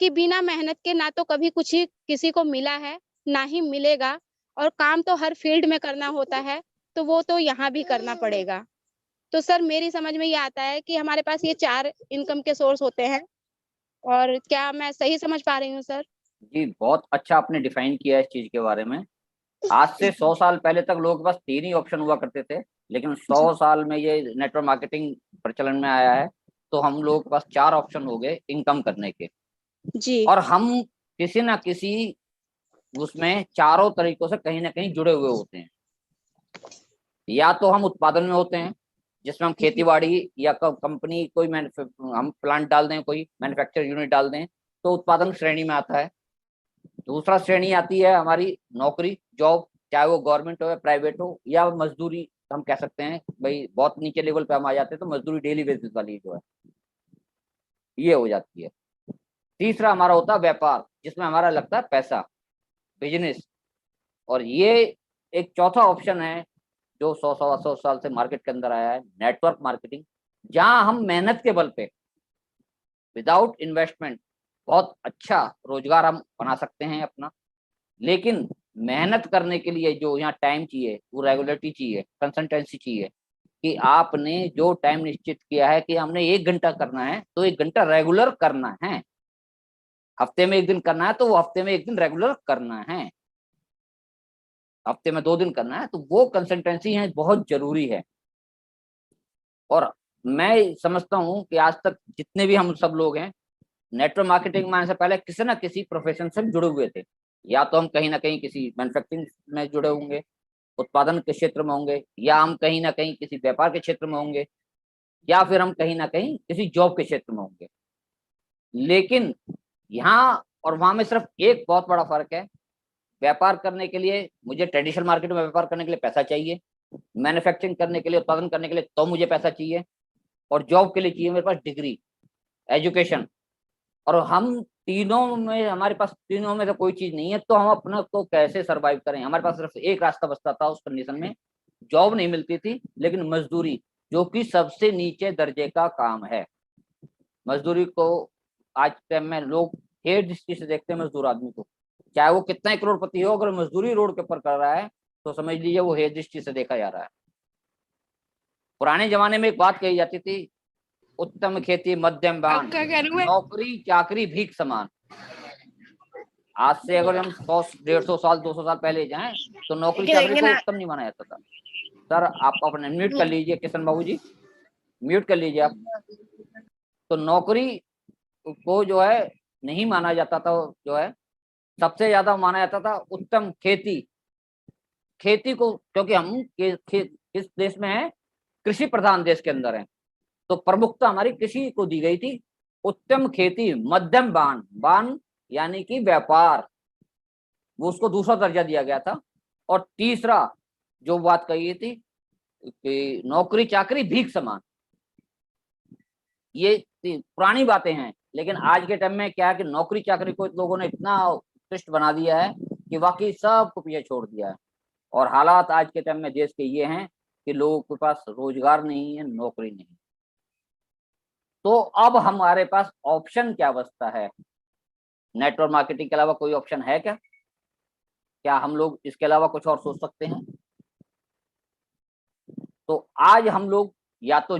कि बिना मेहनत के ना तो कभी कुछ ही किसी को मिला है, ना ही मिलेगा, और काम तो हर फील्ड में करना होता है, तो वो तो यहाँ भी करना पड़ेगा। तो सर मेरी समझ में ये आता है कि हमारे पास ये 4 इनकम के सोर्स होते हैं। और क्या मैं सही समझ पा रही हूँ सर? जी, बहुत अच्छा आपने डिफाइन किया है इस चीज के बारे में। आज से 100 साल पहले तक लोगों के पास 3 ही ऑप्शन हुआ करते थे, लेकिन 100 साल में ये नेटवर्क मार्केटिंग प्रचलन में आया है, तो हम लोगों के पास 4 ऑप्शन हो गए इनकम करने के। जी। और हम किसी ना किसी उसमें चारों तरीकों से कहीं ना कहीं जुड़े हुए होते हैं। या तो हम उत्पादन में होते हैं, जिसमें हम खेती बाड़ी या कंपनी कोई हम प्लांट डाल दें, कोई मैन्युफैक्चर यूनिट डाल दें, तो उत्पादन श्रेणी में आता है। दूसरा श्रेणी आती है हमारी नौकरी, जॉब, चाहे वो गवर्नमेंट हो या प्राइवेट हो, या मजदूरी हम कह सकते हैं। भाई बहुत नीचे लेवल पे हम आ जाते हैं तो मजदूरी डेली बेसिस वाली जो है ये हो जाती है। तीसरा हमारा होता है व्यापार, जिसमें हमारा लगता है पैसा, बिजनेस। और ये एक चौथा ऑप्शन है जो 100 साल से मार्केट के अंदर आया है, नेटवर्क मार्केटिंग, जहां हम मेहनत के बल पे विदाउट इन्वेस्टमेंट बहुत अच्छा रोजगार हम बना सकते हैं अपना। लेकिन मेहनत करने के लिए जो यहाँ टाइम चाहिए, वो रेगुलरिटी चाहिए, कंसिस्टेंसी चाहिए, कि आपने जो टाइम निश्चित किया है कि हमने 1 घंटा करना है तो 1 घंटा रेगुलर करना है। हफ्ते में 1 दिन करना है तो वो हफ्ते में 1 दिन रेगुलर करना है। हफ्ते में 2 दिन करना है तो वो कंसिस्टेंसी है, बहुत जरूरी है। और मैं समझता हूँ कि आज तक जितने भी हम सब लोग हैं, नेटवर्क मार्केटिंग में आने से पहले किसी ना किसी प्रोफेशन से जुड़े हुए थे। या तो हम कहीं ना कहीं किसी मैन्युफैक्चरिंग में जुड़े होंगे, उत्पादन के क्षेत्र में होंगे, या हम कहीं ना कहीं किसी व्यापार के क्षेत्र में होंगे, या फिर हम कहीं ना कहीं किसी जॉब के क्षेत्र में होंगे। लेकिन यहाँ और वहां में सिर्फ एक बहुत बड़ा फर्क है। व्यापार करने के लिए मुझे ट्रेडिशनल मार्केट में व्यापार करने के लिए पैसा चाहिए, मैन्युफैक्चरिंग करने के लिए, उत्पादन करने के लिए तो मुझे पैसा चाहिए, और जॉब के लिए चाहिए मेरे पास डिग्री, एजुकेशन। और हम तीनों में, हमारे पास तीनों में से कोई चीज नहीं है, तो हम अपना को कैसे सरवाइव करें? हमारे पास सिर्फ एक रास्ता बचता था उस कंडीशन में। जॉब नहीं मिलती थी, लेकिन मजदूरी, जो कि सबसे नीचे दर्जे का काम है। मजदूरी को आज टाइम में लोग हेय दृष्टि से देखते हैं मजदूर आदमी को, चाहे वो कितना ही करोड़पति हो, अगर मजदूरी रोड के ऊपर कर रहा है तो समझ लीजिए वो हेय दृष्टि से देखा जा रहा है। पुराने जमाने में एक बात कही जाती थी, उत्तम खेती मध्यम बान, नौकरी चाकरी भीख समान। आज से अगर हम 100, 150 साल, 200 साल पहले जाएं तो नौकरी चाकरी को उत्तम नहीं माना जाता था। सर आप अपने म्यूट कर लीजिए, किशन बाबू जी म्यूट कर लीजिए आप। तो नौकरी को जो है नहीं माना जाता था, जो है सबसे ज्यादा माना जाता था उत्तम खेती। खेती को, क्योंकि हम किस देश में है, कृषि प्रधान देश के अंदर है, तो प्रमुखता हमारी कृषि को दी गई थी। उत्तम खेती मध्यम बान, बान यानी कि व्यापार, वो उसको दूसरा दर्जा दिया गया था। और तीसरा जो बात कही थी कि नौकरी चाकरी भीख समान, ये पुरानी बातें हैं। लेकिन आज के टाइम में क्या है कि नौकरी चाकरी को लोगों ने इतना उत्कृष्ट बना दिया है कि वाकई सबको पीछे छोड़ दिया है। और हालात आज के टाइम में देश के ये हैं कि लोगों के पास रोजगार नहीं है, नौकरी नहीं। तो अब हमारे पास ऑप्शन क्या बचता है? नेटवर्क मार्केटिंग के अलावा कोई ऑप्शन है क्या? क्या हम लोग इसके अलावा कुछ और सोच सकते हैं? तो आज हम लोग या तो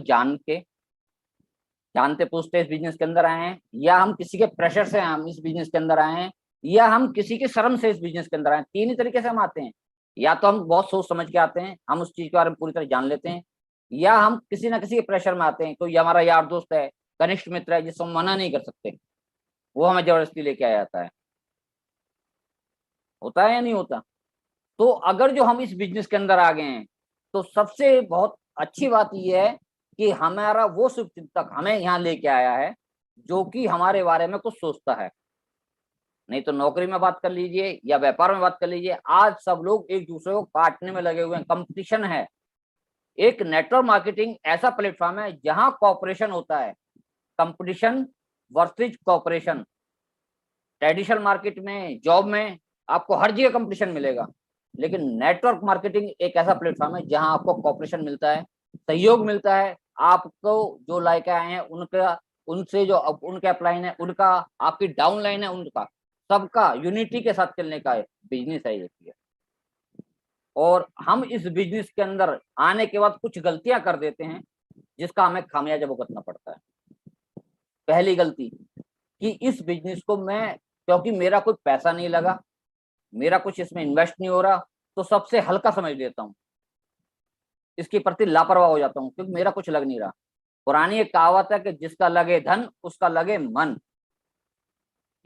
जानते पूछते इस बिजनेस के अंदर आए हैं, या हम किसी के प्रेशर से हम इस बिजनेस के अंदर आए हैं, या हम किसी के शर्म से इस बिजनेस के अंदर आए हैं। 3 ही तरीके से हम आते हैं। या तो हम बहुत सोच समझ के आते हैं, हम उस चीज के बारे में पूरी तरह जान लेते हैं, या हम किसी ना किसी के प्रेशर में आते हैं। कोई हमारा यार दोस्त है, कनिष्ठ मित्र है, जिसको हम मना नहीं कर सकते, वो हमें जबरदस्ती लेके आ जाता है। होता है या नहीं होता? तो अगर जो हम इस बिजनेस के अंदर आ गए हैं, तो सबसे बहुत अच्छी बात यह है कि हमारा वो शुभ चिंतक हमें यहाँ लेके आया है जो कि हमारे बारे में कुछ सोचता है। नहीं तो नौकरी में बात कर लीजिए या व्यापार में बात कर लीजिए, आज सब लोग एक दूसरे को काटने में लगे हुए हैं, कंपटीशन है। एक नेटवर्क मार्केटिंग ऐसा प्लेटफॉर्म है जहां कॉपरेशन होता है, competition versus cooperation. Traditional market में, जॉब में आपको हर जगह कंपटीशन मिलेगा, लेकिन नेटवर्क मार्केटिंग एक ऐसा प्लेटफॉर्म है जहां आपको कॉपरेशन मिलता है, सहयोग मिलता है। आपको जो लाइक आए हैं उनका, उनसे जो उनके अपलाइन है उनका, आपकी डाउन लाइन है उनका, सबका यूनिटी के साथ चलने का बिजनेस है ये। और हम इस बिजनेस के अंदर आने के बाद कुछ गलतियां कर देते हैं जिसका हमें खामियाजा भुगतना पड़ता है। पहली गलती कि इस बिजनेस को मैं, क्योंकि मेरा कोई पैसा नहीं लगा, मेरा कुछ इसमें इन्वेस्ट नहीं हो रहा, तो सबसे हल्का समझ लेता हूँ, इसके प्रति लापरवाह हो जाता हूँ क्योंकि मेरा कुछ लग नहीं रहा। पुरानी एक कहावत है कि जिसका लगे धन उसका लगे मन।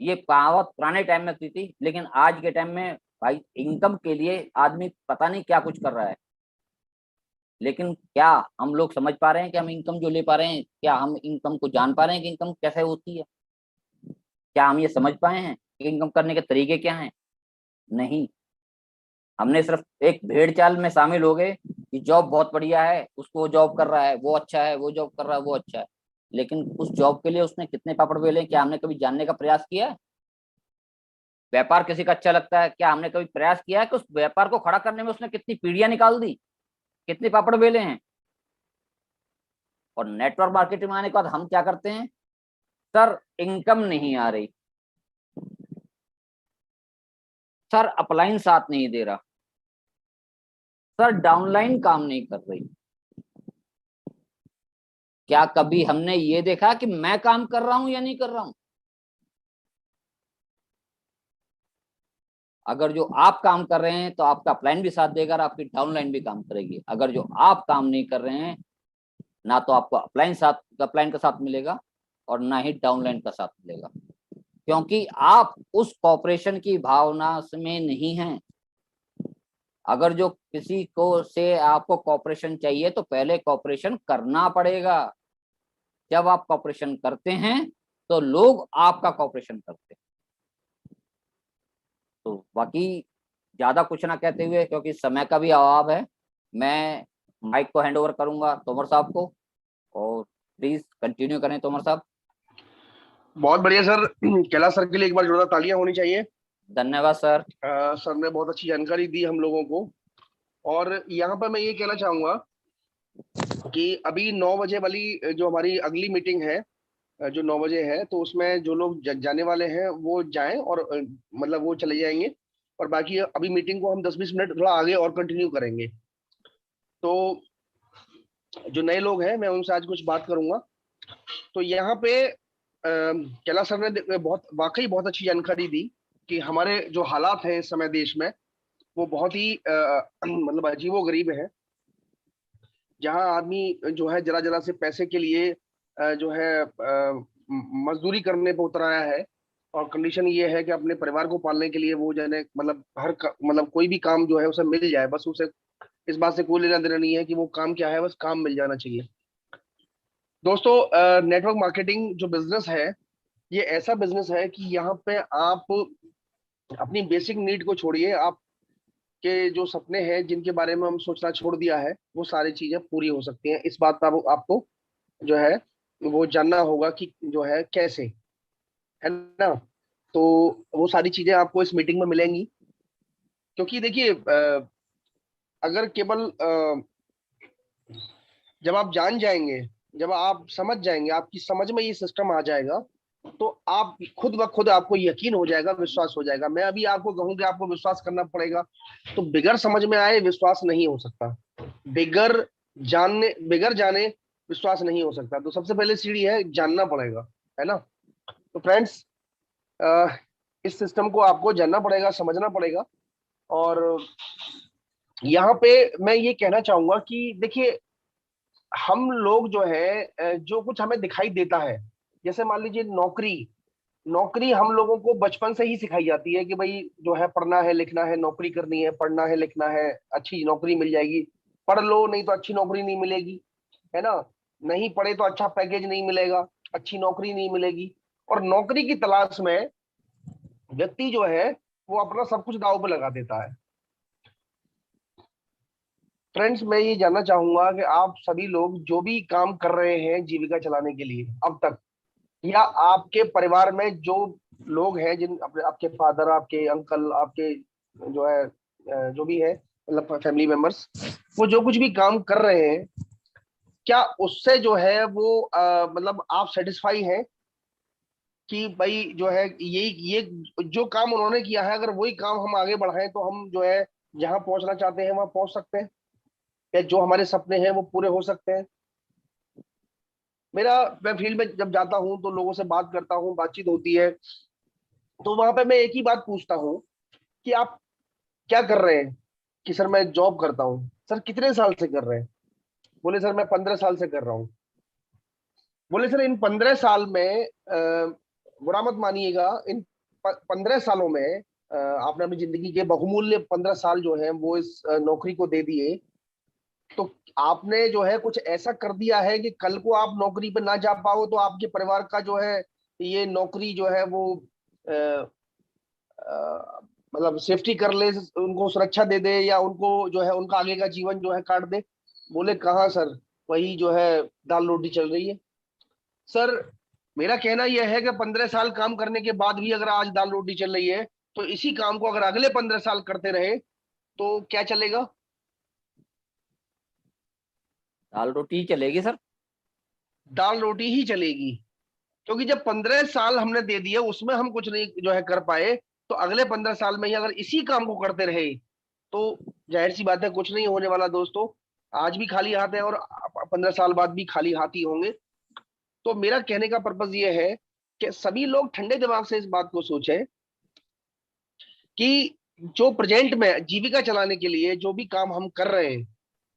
ये कहावत पुराने टाइम में थी, लेकिन आज के टाइम में भाई इनकम के लिए आदमी पता नहीं क्या कुछ कर रहा है, लेकिन क्या हम लोग समझ पा रहे हैं कि हम इनकम जो ले पा रहे हैं, क्या हम इनकम को जान पा रहे हैं कि इनकम कैसे होती है? क्या हम ये समझ पाए हैं कि इनकम करने के तरीके क्या हैं? नहीं, हमने सिर्फ एक भेड़ चाल में शामिल हो गए कि जॉब बहुत बढ़िया है, उसको जॉब कर रहा है वो अच्छा है, वो जॉब कर रहा है वो अच्छा है, लेकिन उस जॉब के लिए उसने कितने पापड़ बेले, क्या हमने कभी जानने का प्रयास किया है? व्यापार किसी का अच्छा लगता है, क्या हमने कभी प्रयास किया है कि उस व्यापार को खड़ा करने में उसने कितनी पीढ़ियां निकाल दी, कितने पापड़ बेले हैं? और नेटवर्क मार्केटिंग में आने के बाद हम क्या करते हैं, सर इनकम नहीं आ रही, सर अपलाइन साथ नहीं दे रहा, सर डाउनलाइन काम नहीं कर रही। क्या कभी हमने ये देखा कि मैं काम कर रहा हूं या नहीं कर रहा हूं? अगर जो आप काम कर रहे हैं तो आपका अपलाइन भी साथ देगा और आपकी डाउनलाइन भी काम करेगी। अगर जो आप काम नहीं कर रहे हैं, ना तो आपको अपलाइन का साथ मिलेगा और ना ही डाउनलाइन का साथ मिलेगा, क्योंकि आप उस कॉपरेशन की भावना में नहीं हैं। अगर जो किसी को से आपको कॉपरेशन चाहिए तो पहले कॉपरेशन करना पड़ेगा। जब आप कॉपरेशन करते हैं तो लोग आपका कॉपरेशन करते हैं। तो बाकी ज्यादा कुछ ना कहते हुए, क्योंकि समय का भी अभाव है, मैं माइक को हैंड ओवर करूंगा तोमर साहब को, और प्लीज कंटिन्यू करें तोमर साहब। बहुत बढ़िया सर, कैलाश सर के लिए एक बार जोरदार तालियां होनी चाहिए। धन्यवाद सर। सर ने बहुत अच्छी जानकारी दी हम लोगों को। और यहाँ पर मैं ये कहना चाहूंगा कि अभी 9 बजे वाली जो हमारी अगली मीटिंग है, जो 9 बजे है, तो उसमें जो लोग जाने वाले हैं वो जाएं और मतलब वो चले जाएंगे, और बाकी अभी मीटिंग को हम 10-20 मिनट थोड़ा आगे और कंटिन्यू करेंगे। तो जो नए लोग हैं मैं उनसे आज कुछ बात करूंगा। तो यहाँ पे कैलाश सर ने वाकई बहुत अच्छी जानकारी दी कि हमारे जो हालात हैं इस समय देश में वो बहुत ही मतलब अजीबोगरीब है, जहाँ आदमी जो है जरा जरा से पैसे के लिए जो है मजदूरी करने पे उतर आया है, और कंडीशन ये है कि अपने परिवार को पालने के लिए वो जाने मतलब मतलब कोई भी काम जो है उसे मिल जाए, बस उसे इस बात से कोई लेना देना नहीं है कि वो काम क्या है, बस काम मिल जाना चाहिए। दोस्तों, नेटवर्क मार्केटिंग जो बिजनेस है ये ऐसा बिजनेस है कि यहाँ पे आप अपनी बेसिक नीड को छोड़िए, आप के जो सपने हैं जिनके बारे में हम सोचना छोड़ दिया है वो सारी चीजें पूरी हो सकती हैं। इस बात पर आपको जो है वो जानना होगा कि जो है कैसे, है ना। तो वो सारी चीजें आपको इस मीटिंग में मिलेंगी, क्योंकि देखिए अगर केवल जब आप जान जाएंगे, जब आप समझ जाएंगे, आपकी समझ में ये सिस्टम आ जाएगा, तो आप खुद ब खुद आपको यकीन हो जाएगा, विश्वास हो जाएगा। मैं अभी आपको कहूँ कि आपको विश्वास करना पड़ेगा, तो बिगर समझ में आए विश्वास नहीं हो सकता, बिगर जाने विश्वास नहीं हो सकता। तो सबसे पहले सीढ़ी है जानना पड़ेगा, है ना। तो फ्रेंड्स, इस सिस्टम को आपको जानना पड़ेगा, समझना पड़ेगा। और यहाँ पे मैं ये कहना चाहूंगा कि देखिए हम लोग जो है जो कुछ हमें दिखाई देता है, जैसे मान लीजिए नौकरी हम लोगों को बचपन से ही सिखाई जाती है कि भाई जो है पढ़ना है लिखना है, नौकरी करनी है, पढ़ना है लिखना है, अच्छी नौकरी मिल जाएगी, पढ़ लो नहीं तो अच्छी नौकरी नहीं मिलेगी, है ना। नहीं पढ़े तो अच्छा पैकेज नहीं मिलेगा, अच्छी नौकरी नहीं मिलेगी, और नौकरी की तलाश में व्यक्ति जो है वो अपना सब कुछ दांव पे लगा देता है। फ्रेंड्स, मैं ये जानना चाहूंगा कि आप सभी लोग जो भी काम कर रहे हैं जीविका चलाने के लिए अब तक, या आपके परिवार में जो लोग हैं, जिन आपके फादर, आपके अंकल, आपके जो है जो भी है मतलब फैमिली मेंबर्स, वो जो कुछ भी काम कर रहे हैं, क्या उससे जो है वो मतलब आप सेटिस्फाई हैं कि भाई जो है ये जो काम उन्होंने किया है, अगर वही काम हम आगे बढ़ाएं तो हम जो है जहां पहुंचना चाहते हैं वहां पहुंच सकते हैं, या जो हमारे सपने हैं वो पूरे हो सकते हैं? मैं फील्ड में जब जाता हूं तो लोगों से बात करता हूं, बातचीत होती है, तो वहां पे मैं एक ही बात पूछता हूं कि आप क्या कर रहे हैं? कि सर मैं जॉब करता हूं। सर कितने साल से कर रहे हैं? बोले सर मैं 15 साल से कर रहा हूँ। बोले सर इन 15 साल में बुरा मत मानिएगा, इन 15 सालों में आपने अपनी जिंदगी के बहुमूल्य 15 साल जो है वो इस नौकरी को दे दिए, तो आपने जो है कुछ ऐसा कर दिया है कि कल को आप नौकरी पे ना जा पाओ तो आपके परिवार का जो है ये नौकरी जो है वो मतलब सेफ्टी कर ले, उनको सुरक्षा दे दे, या उनको जो है उनका आगे का जीवन जो है काट दे? बोले कहाँ सर, वही जो है दाल रोटी चल रही है। सर मेरा कहना यह है कि 15 साल काम करने के बाद भी अगर आज दाल रोटी चल रही है, तो इसी काम को अगर अगले 15 साल करते रहे तो क्या चलेगा? दाल रोटी ही चलेगी सर, दाल रोटी ही चलेगी। क्योंकि जब 15 साल हमने दे दिए उसमें हम कुछ नहीं जो है कर पाए, तो अगले 15 साल में ही अगर इसी काम को करते रहे तो जाहिर सी बात है कुछ नहीं होने वाला दोस्तों। आज भी खाली हाथ है और 15 साल बाद भी खाली हाथ ही होंगे। तो मेरा कहने का पर्पज ये है कि सभी लोग ठंडे दिमाग से इस बात को सोचें कि जो प्रेजेंट में जीविका चलाने के लिए जो भी काम हम कर रहे हैं,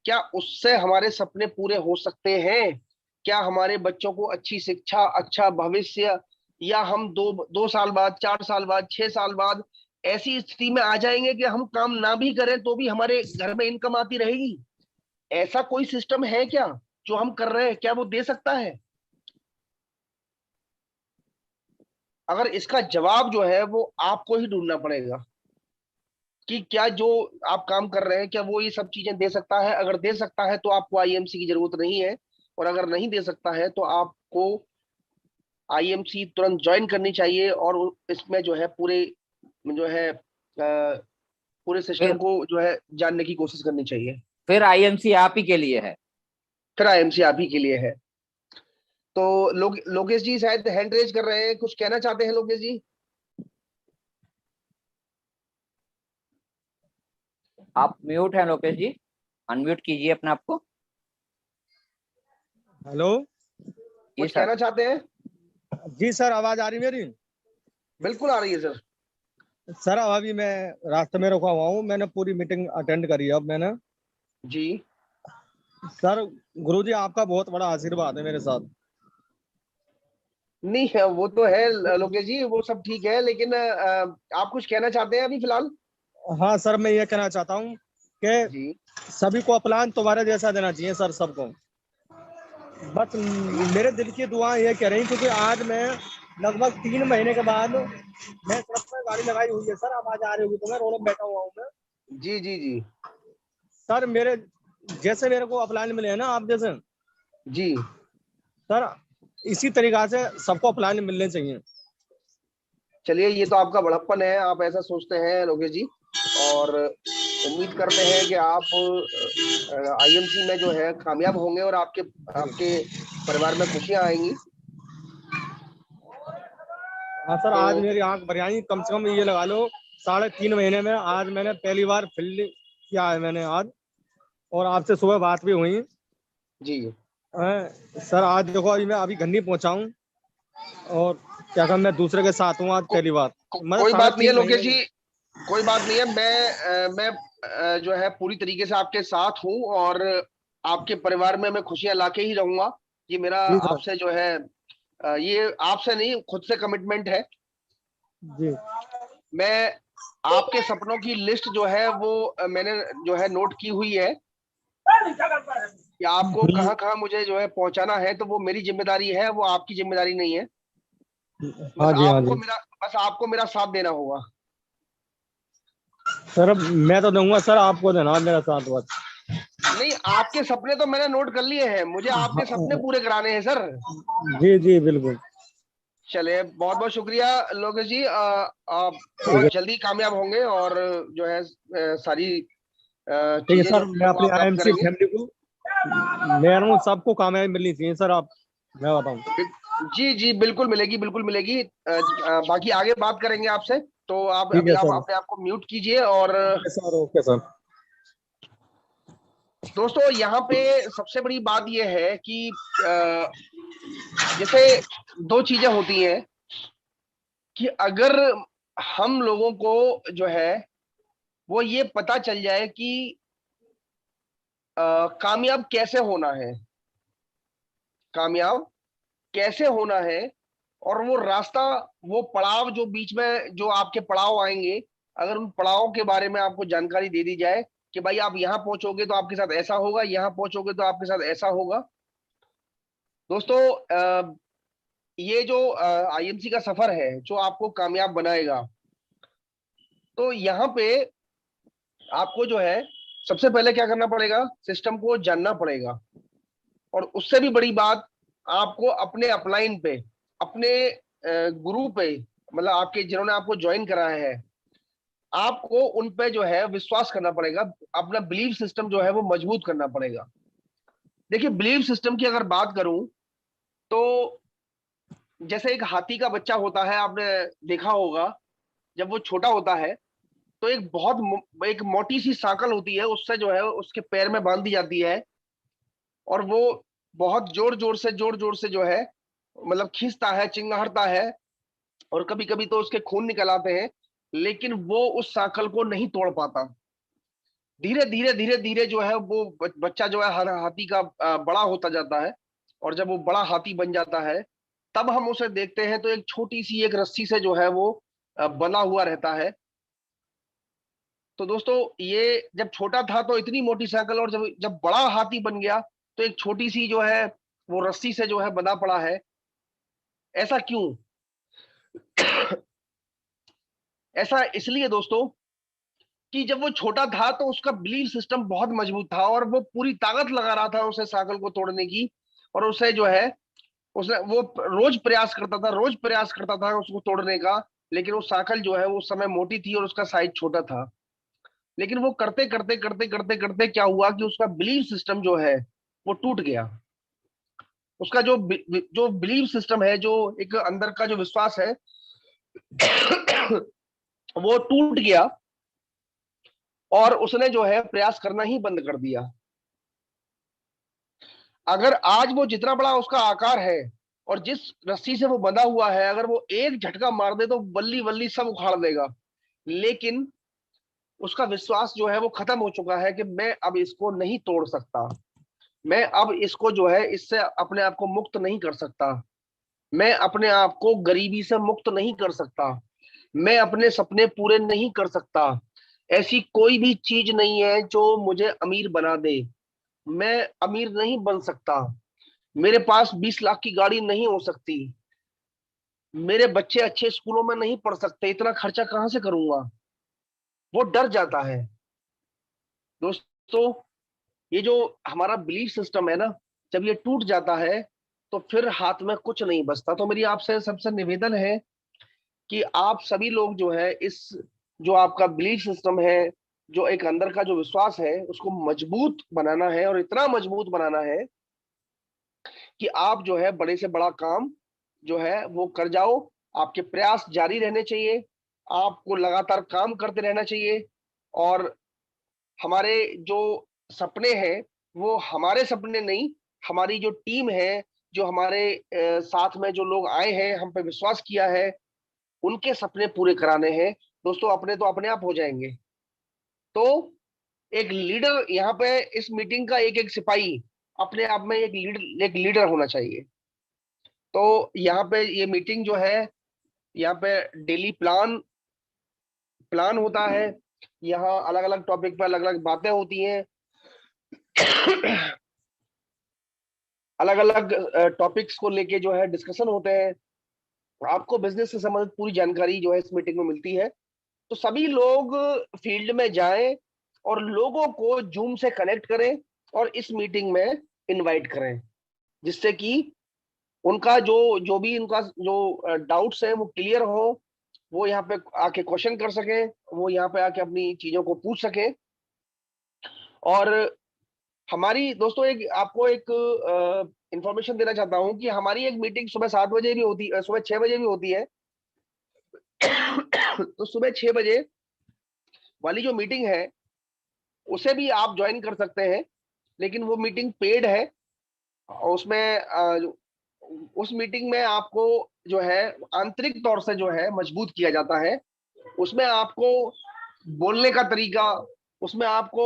क्या उससे हमारे सपने पूरे हो सकते हैं? क्या हमारे बच्चों को अच्छी शिक्षा, अच्छा भविष्य, या हम 2 साल बाद, 4 साल बाद, 6 साल बाद ऐसी स्थिति में आ जाएंगे कि हम काम ना भी करें तो भी हमारे घर में इनकम आती रहेगी? ऐसा कोई सिस्टम है क्या जो हम कर रहे हैं, क्या वो दे सकता है? अगर इसका जवाब जो है वो आपको ही ढूंढना पड़ेगा कि क्या जो आप काम कर रहे हैं क्या वो ये सब चीजें दे सकता है। अगर दे सकता है तो आपको आईएमसी की जरूरत नहीं है, और अगर नहीं दे सकता है तो आपको आईएमसी तुरंत ज्वाइन करनी चाहिए, और इसमें जो है पूरे जो है पूरे सिस्टम को जो है जानने की कोशिश करनी चाहिए। फिर आईएमसी आप ही के लिए है। फिर आईएमसी आप ही के लिए है। तो लोकेश जी शायद हैंड रेज कर रहे हैं, कुछ कहना चाहते हैं लोकेश जी? आप म्यूट हैं लोकेश जी, अनम्यूट कीजिए अपने आप को। हेलो, कुछ कहना चाहते हैं? जी सर, आवाज आ रही मेरी? बिल्कुल आ रही है सर। सर अभी मैं रास्ते में रुका हुआ हूँ, मैंने पूरी मीटिंग अटेंड करी है अब मैंने। जी सर गुरुजी आपका बहुत बड़ा आशीर्वाद है मेरे साथ। नहीं है वो तो है लोकेश जी, वो सब ठीक है, लेकिन आप कुछ कहना चाहते हैं अभी फिलहाल? हाँ सर, मैं ये कहना चाहता हूँ कि सभी को अपलान तुम्हारे जैसा देना चाहिए सर, सबको। बस मेरे दिल की दुआ ये कह रही, क्योंकि आज मैं लगभग 3 महीने के बाद मैं सड़क पर गाड़ी लगाई हुई है सर, आवाज आ रही होगी तो मैं रोड में बैठा हुआ हूँ मैं। जी जी जी सर मेरे जैसे मेरे को अपलाइन मिले हैं ना आप जैसे, जी सर इसी तरीका से सबको अपलाइन मिलने चाहिए। चलिए, ये तो आपका बड़प्पन है, आप ऐसा सोचते हैं लोकेश जी, और उम्मीद करते हैं कि आप आईएमसी में जो है कामयाब होंगे और आपके परिवार में खुशियां आएंगी। हाँ सर, आज मेरी आंख भर आई, कम से कम ये लगा लो 3.5 महीने में आज मैंने पहली बार फील्ड किया है मैंने आज, और आपसे सुबह बात भी हुई जी। सर आज देखो अभी मैं अभी घन्नी पहुंचा हूँ, और क्या कहूँ मैं दूसरे के साथ हूँ आज पहली बार। कोई बात नहीं है लोकेश जी, कोई बात नहीं है। मैं जो है पूरी तरीके से आपके साथ हूँ, और आपके परिवार में मैं खुशियां लाके ही रहूंगा। ये मेरा आपसे जो है ये आपसे नहीं, खुद से कमिटमेंट है जी। मैं आपके सपनों की लिस्ट जो है वो मैंने जो है नोट की हुई है, कि आपको कहाँ कहाँ मुझे जो है पहुंचाना है, तो वो मेरी जिम्मेदारी है, वो आपकी जिम्मेदारी नहीं है। हाँ जी, हाँ जी बस आपको मेरा साथ देना होगा। सर। मैं तो दूंगा सर, आपको देना है मेरा साथ बस। नहीं, आपके सपने तो मैंने नोट कर लिए हैं, मुझे आपके सपने पूरे कराने हैं सर। जी जी बिल्कुल। चलिए, बहुत बहुत शुक्रिया लोकेश जी। आप बहुत जल्दी कामयाब होंगे और जो है सारी ठीक है चीजें जो सर, मैं है वो अपनी आप प्राप्त आईएमसी करेंगे। फैमिली को, मैं सबको कामयाबी मिलनी चाहिए सर। आप, मैं बताऊं। जी जी, बिल्कुल मिलेगी, बिल्कुल मिलेगी। बाकी आगे बात करेंगे आपसे। तो आप ठीक अभी है आप सर। अपने आप को म्यूट कीजिए। और ओके सर, ओके सर। दोस्तों, यहाँ पे सबसे बड़ी बात यह है कि जैसे दो चीजें होती हैं कि अगर हम लोगों को जो है वो ये पता चल जाए कि कामयाब कैसे होना है, कामयाब कैसे होना है, और वो रास्ता, वो पड़ाव जो बीच में जो आपके पड़ाव आएंगे, अगर उन पड़ावों के बारे में आपको जानकारी दे दी जाए कि भाई आप यहाँ पहुंचोगे तो आपके साथ ऐसा होगा, यहाँ पहुंचोगे तो आपके साथ ऐसा होगा। दोस्तों, ये जो आईएमसी का सफर है जो आपको कामयाब बनाएगा, तो यहाँ पे आपको जो है सबसे पहले क्या करना पड़ेगा, सिस्टम को जानना पड़ेगा। और उससे भी बड़ी बात, आपको अपने अपलाइन पे, अपने गुरु पे, मतलब आपके जिन्होंने आपको ज्वाइन कराया है, आपको उन पे जो है विश्वास करना पड़ेगा। अपना बिलीफ सिस्टम जो है वो मजबूत करना पड़ेगा। देखिए, बिलीफ सिस्टम की अगर बात करूं तो जैसे एक हाथी का बच्चा होता है, आपने देखा होगा, जब वो छोटा होता है तो एक मोटी सी सांकल होती है, उससे जो है उसके पैर में बांध दी जाती है, और वो बहुत जोर जोर से जो है मतलब खींचता है, चिंगारता है, और कभी कभी तो उसके खून निकल आते हैं, लेकिन वो उस सांकल को नहीं तोड़ पाता। धीरे धीरे जो है वो बच्चा जो है हर हाथी का बड़ा होता जाता है, और जब वो बड़ा हाथी बन जाता है तब हम उसे देखते हैं तो एक छोटी सी एक रस्सी से जो है वो बंधा हुआ रहता है। तो दोस्तों, ये जब छोटा था तो इतनी मोटी साइकिल, और जब जब बड़ा हाथी बन गया तो एक छोटी सी जो है वो रस्सी से जो है बंधा पड़ा है। ऐसा क्यों? ऐसा इसलिए दोस्तों कि जब वो छोटा था तो उसका बिलीफ सिस्टम बहुत मजबूत था, और वो पूरी ताकत लगा रहा था उसे साइकिल को तोड़ने की, और उसे जो है उसने वो रोज प्रयास करता था उसको तोड़ने का। लेकिन वो साइकिल जो है वो उस समय मोटी थी और उसका साइज छोटा था। लेकिन वो करते करते क्या हुआ कि उसका बिलीफ सिस्टम जो है वो टूट गया। उसका जो बिलीफ सिस्टम है, जो एक अंदर का जो विश्वास है वो टूट गया, और उसने जो है प्रयास करना ही बंद कर दिया। अगर आज वो जितना बड़ा उसका आकार है और जिस रस्सी से वो बंधा हुआ है, अगर वो एक झटका मार दे तो बल्ली बल्ली सब उखाड़ देगा। लेकिन उसका विश्वास जो है वो खत्म हो चुका है कि मैं अब इसको नहीं तोड़ सकता, मैं अब इसको जो है इससे अपने आप को मुक्त नहीं कर सकता, मैं अपने आप को गरीबी से मुक्त नहीं कर सकता, मैं अपने सपने पूरे नहीं कर सकता। ऐसी कोई भी चीज नहीं है जो मुझे अमीर बना दे, मैं अमीर नहीं बन सकता। मेरे पास 20 लाख की गाड़ी नहीं हो सकती, मेरे बच्चे अच्छे स्कूलों में नहीं पढ़ सकते, इतना खर्चा कहां से करूंगा। वो डर जाता है। दोस्तों, ये जो हमारा बिलीफ सिस्टम है ना, जब ये टूट जाता है तो फिर हाथ में कुछ नहीं बचता। तो मेरी आपसे सबसे निवेदन है कि आप सभी लोग जो है इस जो आपका बिलीफ सिस्टम है, जो एक अंदर का जो विश्वास है, उसको मजबूत बनाना है, और इतना मजबूत बनाना है कि आप जो है बड़े से बड़ा काम जो है वो कर जाओ। आपके प्रयास जारी रहने चाहिए, आपको लगातार काम करते रहना चाहिए। और हमारे जो सपने हैं वो हमारे सपने नहीं, हमारी जो टीम है, जो हमारे साथ में जो लोग आए हैं, हम पे विश्वास किया है, उनके सपने पूरे कराने हैं। दोस्तों, अपने तो अपने आप हो जाएंगे। तो एक लीडर यहाँ पे, इस मीटिंग का एक एक सिपाही अपने आप में एक लीडर होना चाहिए। तो यहाँ पे ये मीटिंग जो है, यहाँ पे डेली प्लान होता है। यहाँ अलग अलग टॉपिक पर अलग अलग बातें होती हैं। अलग अलग टॉपिक्स को लेके जो है डिस्कशन होते हैं। आपको बिजनेस से संबंधित पूरी जानकारी जो है इस मीटिंग में मिलती है। तो सभी लोग फील्ड में जाएं और लोगों को जूम से कनेक्ट करें और इस मीटिंग में इनवाइट करें, जिससे कि उनका जो भी उनका जो डाउट्स हैं वो क्लियर हो, वो यहाँ पे आके क्वेश्चन कर सकें, वो यहाँ पे आके अपनी चीजों को पूछ सकें। और हमारी दोस्तों आपको एक इंफॉर्मेशन देना चाहता हूं कि हमारी एक मीटिंग सुबह 7 बजे भी होती है, सुबह 6 बजे भी होती है। तो सुबह 6 बजे वाली जो मीटिंग है उसे भी आप ज्वाइन कर सकते हैं, लेकिन वो मीटिंग पेड है। और उसमें उस मीटिंग में आपको जो है आंतरिक तौर से जो है मजबूत किया जाता है। उसमें आपको बोलने का तरीका, उसमें आपको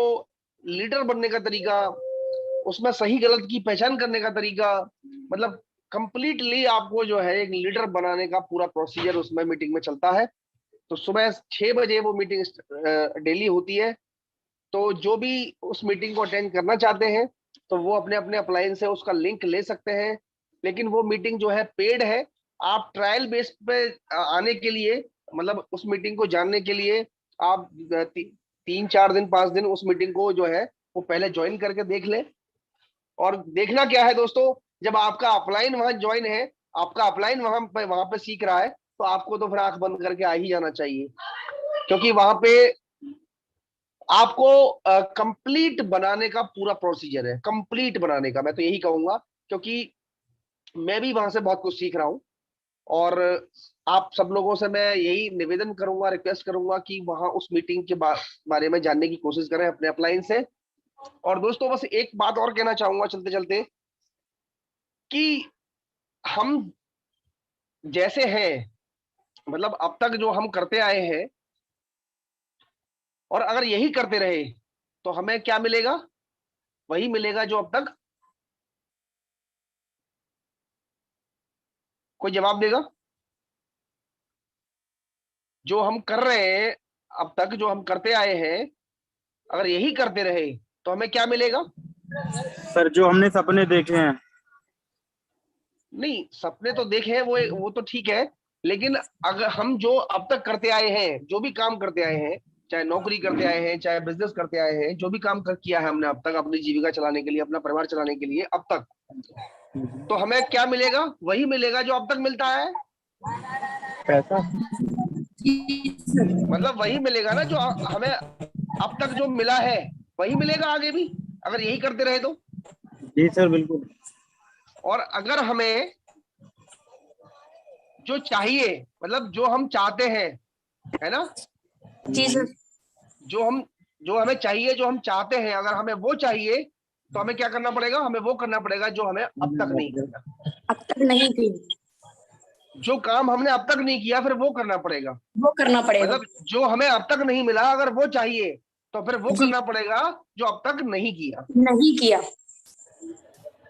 लीडर बनने का तरीका, उसमें सही गलत की पहचान करने का तरीका, मतलब कंप्लीटली आपको जो है एक लीडर बनाने का पूरा प्रोसीजर उसमें मीटिंग में चलता है। तो सुबह 6 बजे वो मीटिंग डेली होती है। तो जो भी उस मीटिंग को अटेंड करना चाहते हैं तो वो अपने अपने अप्लायंस से उसका लिंक ले सकते हैं, लेकिन वो मीटिंग जो है पेड है। आप ट्रायल बेस पे आने के लिए, मतलब उस मीटिंग को जानने के लिए आप 3-4 दिन 5 दिन उस मीटिंग को जो है वो पहले ज्वाइन करके देख लें। और देखना क्या है दोस्तों, जब आपका अपलाइन वहां ज्वाइन है, आपका अपलाइन वहां पे सीख रहा है, तो आपको तो फिर आंख बंद करके आ ही जाना चाहिए, क्योंकि वहां पे आपको कंप्लीट बनाने का पूरा प्रोसीजर है, कंप्लीट बनाने का। मैं तो यही कहूंगा, क्योंकि मैं भी वहां से बहुत कुछ सीख रहा हूं। और आप सब लोगों से मैं यही निवेदन करूंगा, रिक्वेस्ट करूंगा कि वहां उस मीटिंग के बारे में जानने की कोशिश करें अपने अपलाइन से। और दोस्तों बस एक बात और कहना चाहूंगा चलते चलते, कि हम जैसे हैं, मतलब अब तक जो हम करते आए हैं, और अगर यही करते रहे तो हमें क्या मिलेगा? वही मिलेगा जो अब तक। कोई जवाब देगा? जो हम कर रहे हैं अब तक, जो हम करते आए हैं, अगर यही करते रहे तो हमें क्या मिलेगा? सर जो हमने सपने देखे हैं। नहीं, सपने तो देखे हैं, वो तो ठीक है, लेकिन अगर हम जो अब तक करते आए हैं, जो भी काम करते आए हैं, चाहे नौकरी करते आए हैं, चाहे बिजनेस करते आए हैं, जो भी काम किया है हमने अब तक अपनी जीविका चलाने के लिए, अपना परिवार चलाने के लिए अब तक, तो हमें क्या मिलेगा? वही मिलेगा जो अब तक मिलता है। पैसा। मतलब वही मिलेगा ना जो हमें अब तक जो मिला है, वही मिलेगा आगे भी, अगर यही करते रहे तो। जी सर बिल्कुल। और अगर हमें जो चाहिए, मतलब जो हम चाहते हैं, है ना जी सर। जो हमें चाहिए, जो हम चाहते हैं, अगर हमें वो चाहिए तो हमें क्या करना पड़ेगा? हमें वो करना पड़ेगा जो हमें अब तक नहीं किया। अब तक नहीं की, जो काम हमने अब तक नहीं किया, फिर वो करना पड़ेगा। वो करना पड़ेगा। मतलब जो हमें अब तक नहीं मिला, अगर वो चाहिए तो फिर वो करना पड़ेगा जो अब तक नहीं किया। नहीं किया।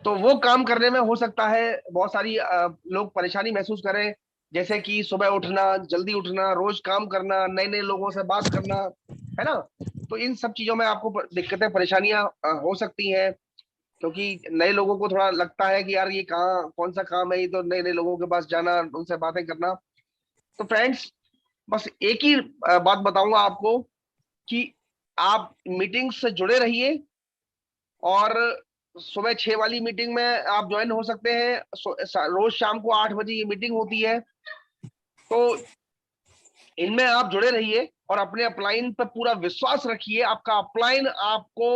तो वो काम करने में हो सकता है बहुत सारी लोग परेशानी महसूस करें, जैसे कि सुबह उठना, जल्दी उठना, रोज काम करना, नए नए लोगों से बात करना, है ना। तो इन सब चीजों में आपको दिक्कतें, परेशानियां हो सकती हैं, क्योंकि नए लोगों को थोड़ा लगता है कि यार ये कौन सा काम है, ये तो नए नए लोगों के पास जाना, उनसे बातें करना। तो फ्रेंड्स बस एक ही बात बताऊंगा आपको कि आप मीटिंग से जुड़े रहिए, और सुबह 6 वाली मीटिंग में आप ज्वाइन हो सकते हैं। रोज शाम को 8 बजे ये मीटिंग होती है, तो इनमें आप जुड़े रहिए और अपने अपलाइन पर पूरा विश्वास रखिए। आपका अपलाइन आपको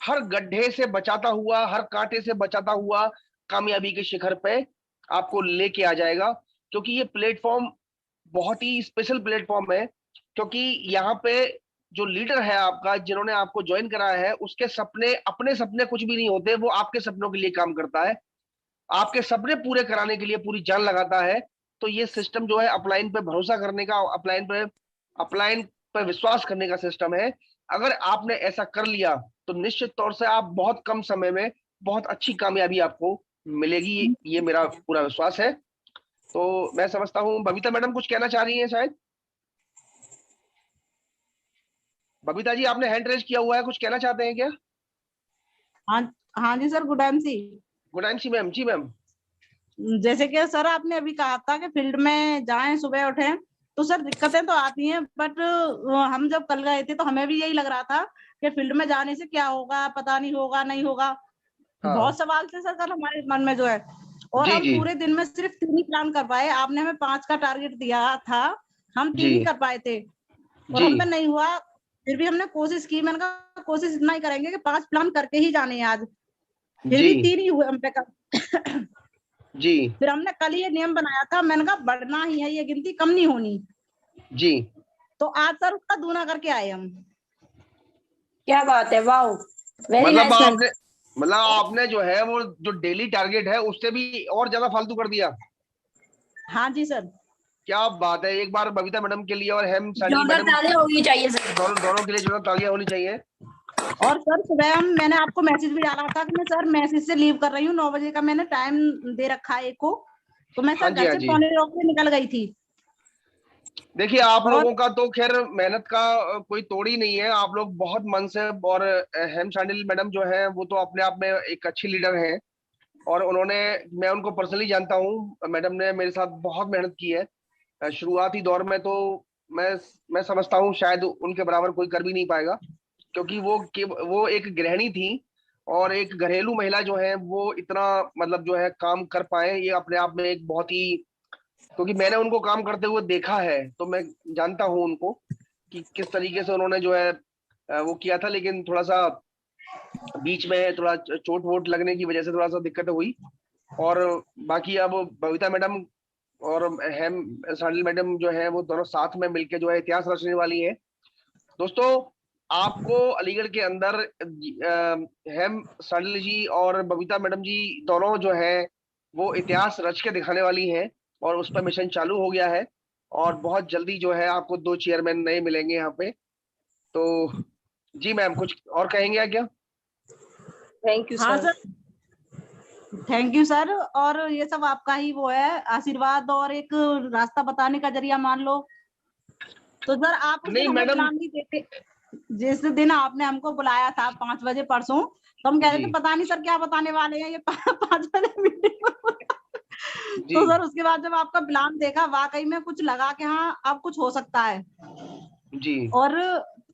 हर गड्ढे से बचाता हुआ, हर कांटे से बचाता हुआ कामयाबी के शिखर पे आपको लेके आ जाएगा, क्योंकि ये प्लेटफॉर्म बहुत ही स्पेशल प्लेटफॉर्म है। क्योंकि यहाँ पे जो लीडर है आपका, जिन्होंने आपको ज्वाइन कराया है, उसके सपने, अपने सपने कुछ भी नहीं होते, वो आपके सपनों के लिए काम करता है, आपके सपने पूरे कराने के लिए पूरी जान लगाता है। तो ये सिस्टम जो है अपलाइन पे भरोसा करने का, अपलाइन पे विश्वास करने का सिस्टम है। अगर आपने ऐसा कर लिया तो निश्चित तौर से आप बहुत कम समय में बहुत अच्छी कामयाबी आपको मिलेगी, ये मेरा पूरा विश्वास है। तो मैं समझता हूँ बबीता मैडम कुछ कहना चाह रही हैं शायद। बबीता जी आपने हैंड रेज किया हुआ है, कुछ कहना चाहते हैं क्या? हाँ हाँ जी सर, गुड एमसी। गुडांशी मैम, जी मैम। जैसे कि सर आपने अभी कहा था कि फील्ड में जाएं, सुबह उठें, तो सर दिक्कतें तो आती हैं, बट हम जब कल गए थे तो हमें भी यही लग रहा था कि फील्ड में जाने से क्या होगा, पता नहीं होगा नहीं होगा। हाँ। बहुत सवाल थे सर कल हमारे मन में जो है, और जी, हम जी। पूरे दिन में सिर्फ 3 ही प्लान कर पाए। आपने हमें 5 का टारगेट दिया था, हम 3 ही जी। कर पाए थे और जी। हमसे नहीं हुआ। फिर भी हमने कोशिश की, मैंने कहा कोशिश इतना ही करेंगे कि 5 प्लान करके ही जाने हैं आज। फिर भी जी। 3 ही हुए हम पे कल। जी। फिर हमने कल ये नियम बनाया था, मैंने कहा बढ़ना ही है, ये गिनती कम नहीं होनी। जी। तो आज सर उसका दूना करके आए हम। क्या बात है, वाह, वेरी मतलब नाइस। आपने जो है वो जो डेली टारगेट है उससे भी और ज्यादा फालतू कर दिया। हाँ जी सर, क्या बात है। एक बार बबीता मैडम के लिए और हेम सैंडल जोरदार मैडम, तालियां होनी चाहिए सर। दोनों के लिए जो है तालियां होनी चाहिए। और सर सुबह मैंने आपको मैसेज भी डाला था कि मैं सर मैसेज से लीव कर रही हूँ, 9 बजे का मैंने टाइम दे रखा है एक को, तो मैं हाँ सर जी, घर हाँ से जी। 9:45 बजे निकल गई थी। देखिए आप और लोगों का तो खैर मेहनत का कोई तोड़ ही नहीं है। आप लोग बहुत मन से, और हेम सैंडल मैडम जो है वो तो अपने आप में एक अच्छी लीडर है, और उन्होंने, मैं उनको पर्सनली जानता हूँ, मैडम ने मेरे साथ बहुत मेहनत की है शुरुआती दौर में। तो मैं समझता हूँ शायद उनके बराबर कोई कर भी नहीं पाएगा, क्योंकि वो एक गृहिणी थी, और एक घरेलू महिला जो है वो इतना मतलब जो है काम कर पाए, ये अपने आप में एक बहुत ही, क्योंकि मैंने उनको काम करते हुए देखा है तो मैं जानता हूँ उनको कि किस तरीके से उन्होंने जो है वो किया था। लेकिन थोड़ा सा बीच में थोड़ा चोट वोट लगने की वजह से थोड़ा सा दिक्कत हुई, और बाकी अब बबीता मैडम और हेम सैंडल मैडम जो है वो दोनों साथ में मिलके जो है इतिहास रचने वाली है। दोस्तों, आपको अलीगढ़ के अंदर हेम सैंडल जी और बबीता मैडम जी दोनों जो है वो इतिहास रच के दिखाने वाली हैं, और उस पर मिशन चालू हो गया है, और बहुत जल्दी जो है आपको 2 चेयरमैन नए मिलेंगे यहाँ पे। तो जी मैम, कुछ और कहेंगे क्या? थैंक यू हाँ sir. Sir, thank you sir. और ये सब आपका ही वो है आशीर्वाद और एक रास्ता बताने का जरिया मान लो। तो सर आप उस दिन नहीं हमें मैडम, प्लान नहीं देते, जिस दिन आपने हमको बुलाया था 5 बजे परसों, तो हम कह रहे जी। थे पता नहीं सर क्या बताने वाले हैं ये 5 बजे मीटिंग। जी। तो सर उसके बाद जब आपका प्लान देखा, वाकई में कुछ लगा कि हाँ अब कुछ हो सकता है। जी। और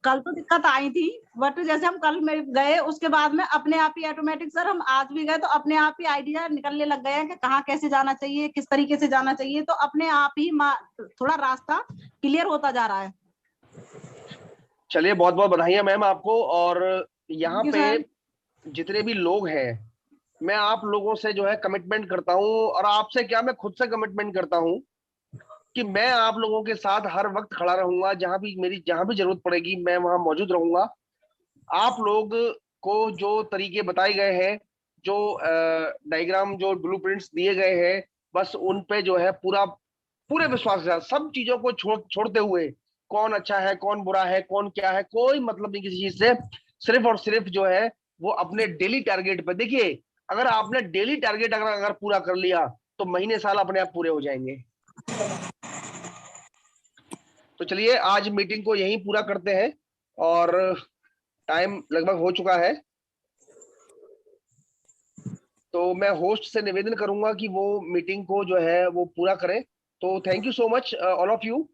कल तो दिक्कत आई थी, बट जैसे हम कल में गए उसके बाद में अपने आप ही ऑटोमेटिक सर, हम आज भी गए तो अपने आप ही आइडिया निकलने लग गए हैं कि कहाँ कैसे जाना चाहिए, किस तरीके से जाना चाहिए। तो अपने आप ही थोड़ा रास्ता क्लियर होता जा रहा है। चलिए, बहुत बहुत बधाइयां मैम आपको। और यहाँ Thank you, पे sir। जितने भी लोग हैं, मैं आप लोगों से जो है कमिटमेंट करता हूँ, और आपसे क्या, मैं खुद से कमिटमेंट करता हूँ कि मैं आप लोगों के साथ हर वक्त खड़ा रहूंगा। जहां भी जरूरत पड़ेगी मैं वहां मौजूद रहूंगा। आप लोग को जो तरीके बताए गए हैं, जो डायग्राम, जो ब्लूप्रिंट्स दिए गए हैं, बस उन पे जो है पूरे विश्वास के साथ, सब चीजों को छोड़ते हुए, कौन अच्छा है कौन बुरा है कौन क्या है, कोई मतलब नहीं किसी चीज से, सिर्फ और सिर्फ जो है वो अपने डेली टारगेट पे। देखिए, अगर आपने डेली टारगेट अगर पूरा कर लिया तो महीने साल अपने आप पूरे हो जाएंगे। तो चलिए, आज मीटिंग को यहीं पूरा करते हैं, और टाइम लगभग हो चुका है। तो मैं होस्ट से निवेदन करूंगा कि वो मीटिंग को जो है वो पूरा करें। तो thank you so much all of you.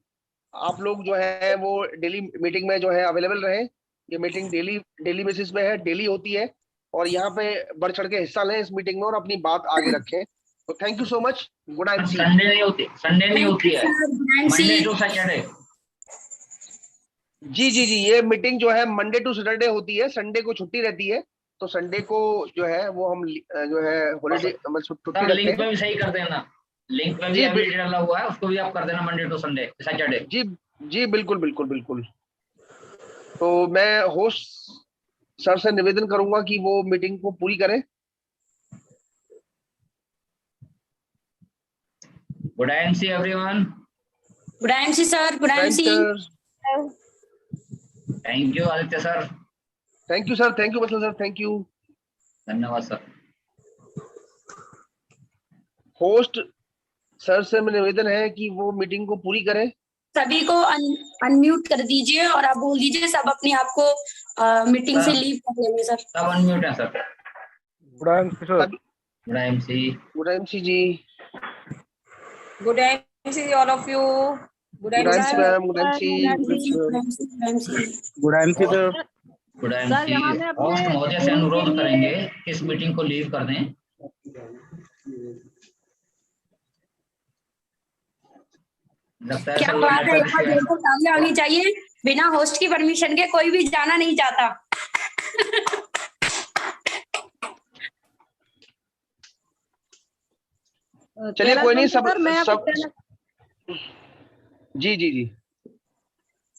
आप लोग जो है वो डेली मीटिंग में जो है अवेलेबल रहें। ये मीटिंग डेली बेसिस पे है, डेली होती है, और यहाँ पे बढ़ चढ़ के हिस्सा लें इस मीटिंग में और अपनी बात आगे रखें। तो thank you so much. Good night. Sunday नहीं होती, संडे नहीं होती है, मंडे टू सैटरडे। जी जी जी, ये मीटिंग जो है मंडे टू सैटरडे होती है, संडे को छुट्टी रहती है। तो संडे को जो है वो हम जो है हॉलीडे छुट्टी सर रखते लिंक हैं। पे भी सही कर देना, लिंक पे भी जी अभी डाला हुआ है, उसको भी आप कर देना मंडे टू संडे सैटरडे। जी जी, बिल्कुल बिल्कुल बिल्कुल। तो मैं होस्ट सर से निवेदन करूंगा कि वो मीटिंग को पूरी करें। Good night see everyone. Good night see sir, good night see. Thank you Aditya sir. Thank you sir, thank you Basant sir, thank you, धन्यवाद सर। होस्ट सर से निवेदन है कि वो मीटिंग को पूरी करें। सभी को अनम्यूट कर दीजिए और आप बोल दीजिए सब अपने आप को मीटिंग से लीव कर लेंगे सर। सब अनम्यूट है सर। सभी गुड एमसी। गुड एमसी जी। Good MC all of you. Good good MC MC. Ma'am, good MC. Good MC sir. Good sir यहाँ एमसी। मैं अपने होस्ट महोदय से गुरु के अनुरोध लिए करेंगे इस मीटिंग को लीव कर दें। लगता है क्या सर बात है, नेटवर्क यहाँ इश्यू है। देखो तालियां होनी चाहिए। बिना होस्ट की परमिशन के कोई भी जाना नहीं चाहता। चलिए कोई नहीं, सब सर मैं सब जी जी जी।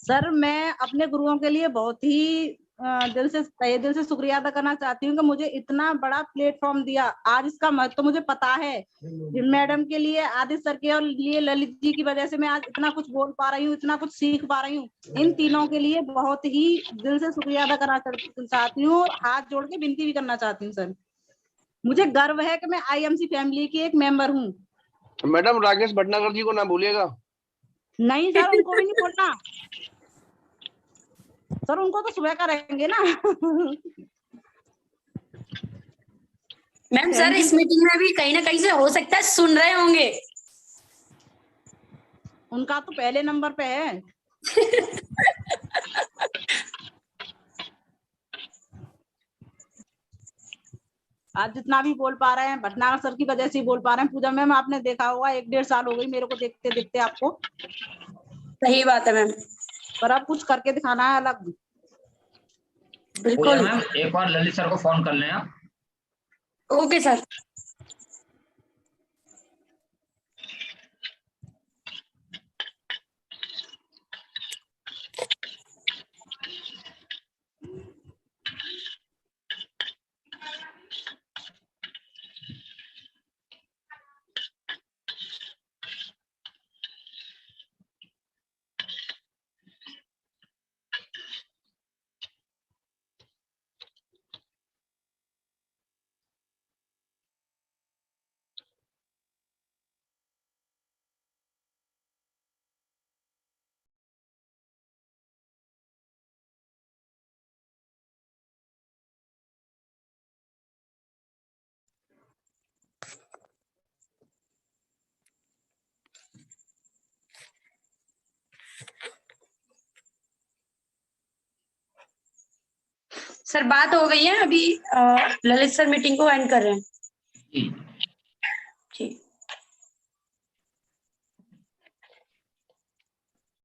सर मैं अपने गुरुओं के लिए बहुत ही दिल से शुक्रिया अदा करना चाहती हूँ कि मुझे इतना बड़ा प्लेटफॉर्म दिया। आज इसका महत्व तो मुझे पता है। मैडम के लिए, आदित्य सर के और लिए ललित जी की वजह से मैं आज इतना कुछ बोल पा रही हूँ, इतना कुछ सीख पा रही हूँ। इन तीनों के लिए बहुत ही दिल से शुक्रिया अदा करना चाहती हूँ और हाथ जोड़ के विनती भी करना चाहती हूँ। सर मुझे गर्व है कि मैं IMC फैमिली की एक मेंबर हूँ। मैडम राकेश भटनागर जी को ना भूलिएगा। नहीं सर, उनको भी नहीं बोलना सर, उनको तो सुबह करेंगे ना। मैम सर इस मीटिंग में भी कहीं ना कहीं से हो सकता है सुन रहे होंगे। उनका तो पहले नंबर पे है। आज जितना भी बोल पा रहे हैं भटनागर सर की वजह से ही बोल पा रहे हैं। पूजा मैम आपने देखा होगा 1-1.5 साल हो गई मेरे को देखते देखते आपको। सही बात है मैम, पर अब कुछ करके दिखाना है अलग। बिल्कुल। मैम एक बार ललित सर को फोन कर लें आप। Okay sir. सर बात हो गई है अभी, ललित सर मीटिंग को एंड कर रहे हैं। जी।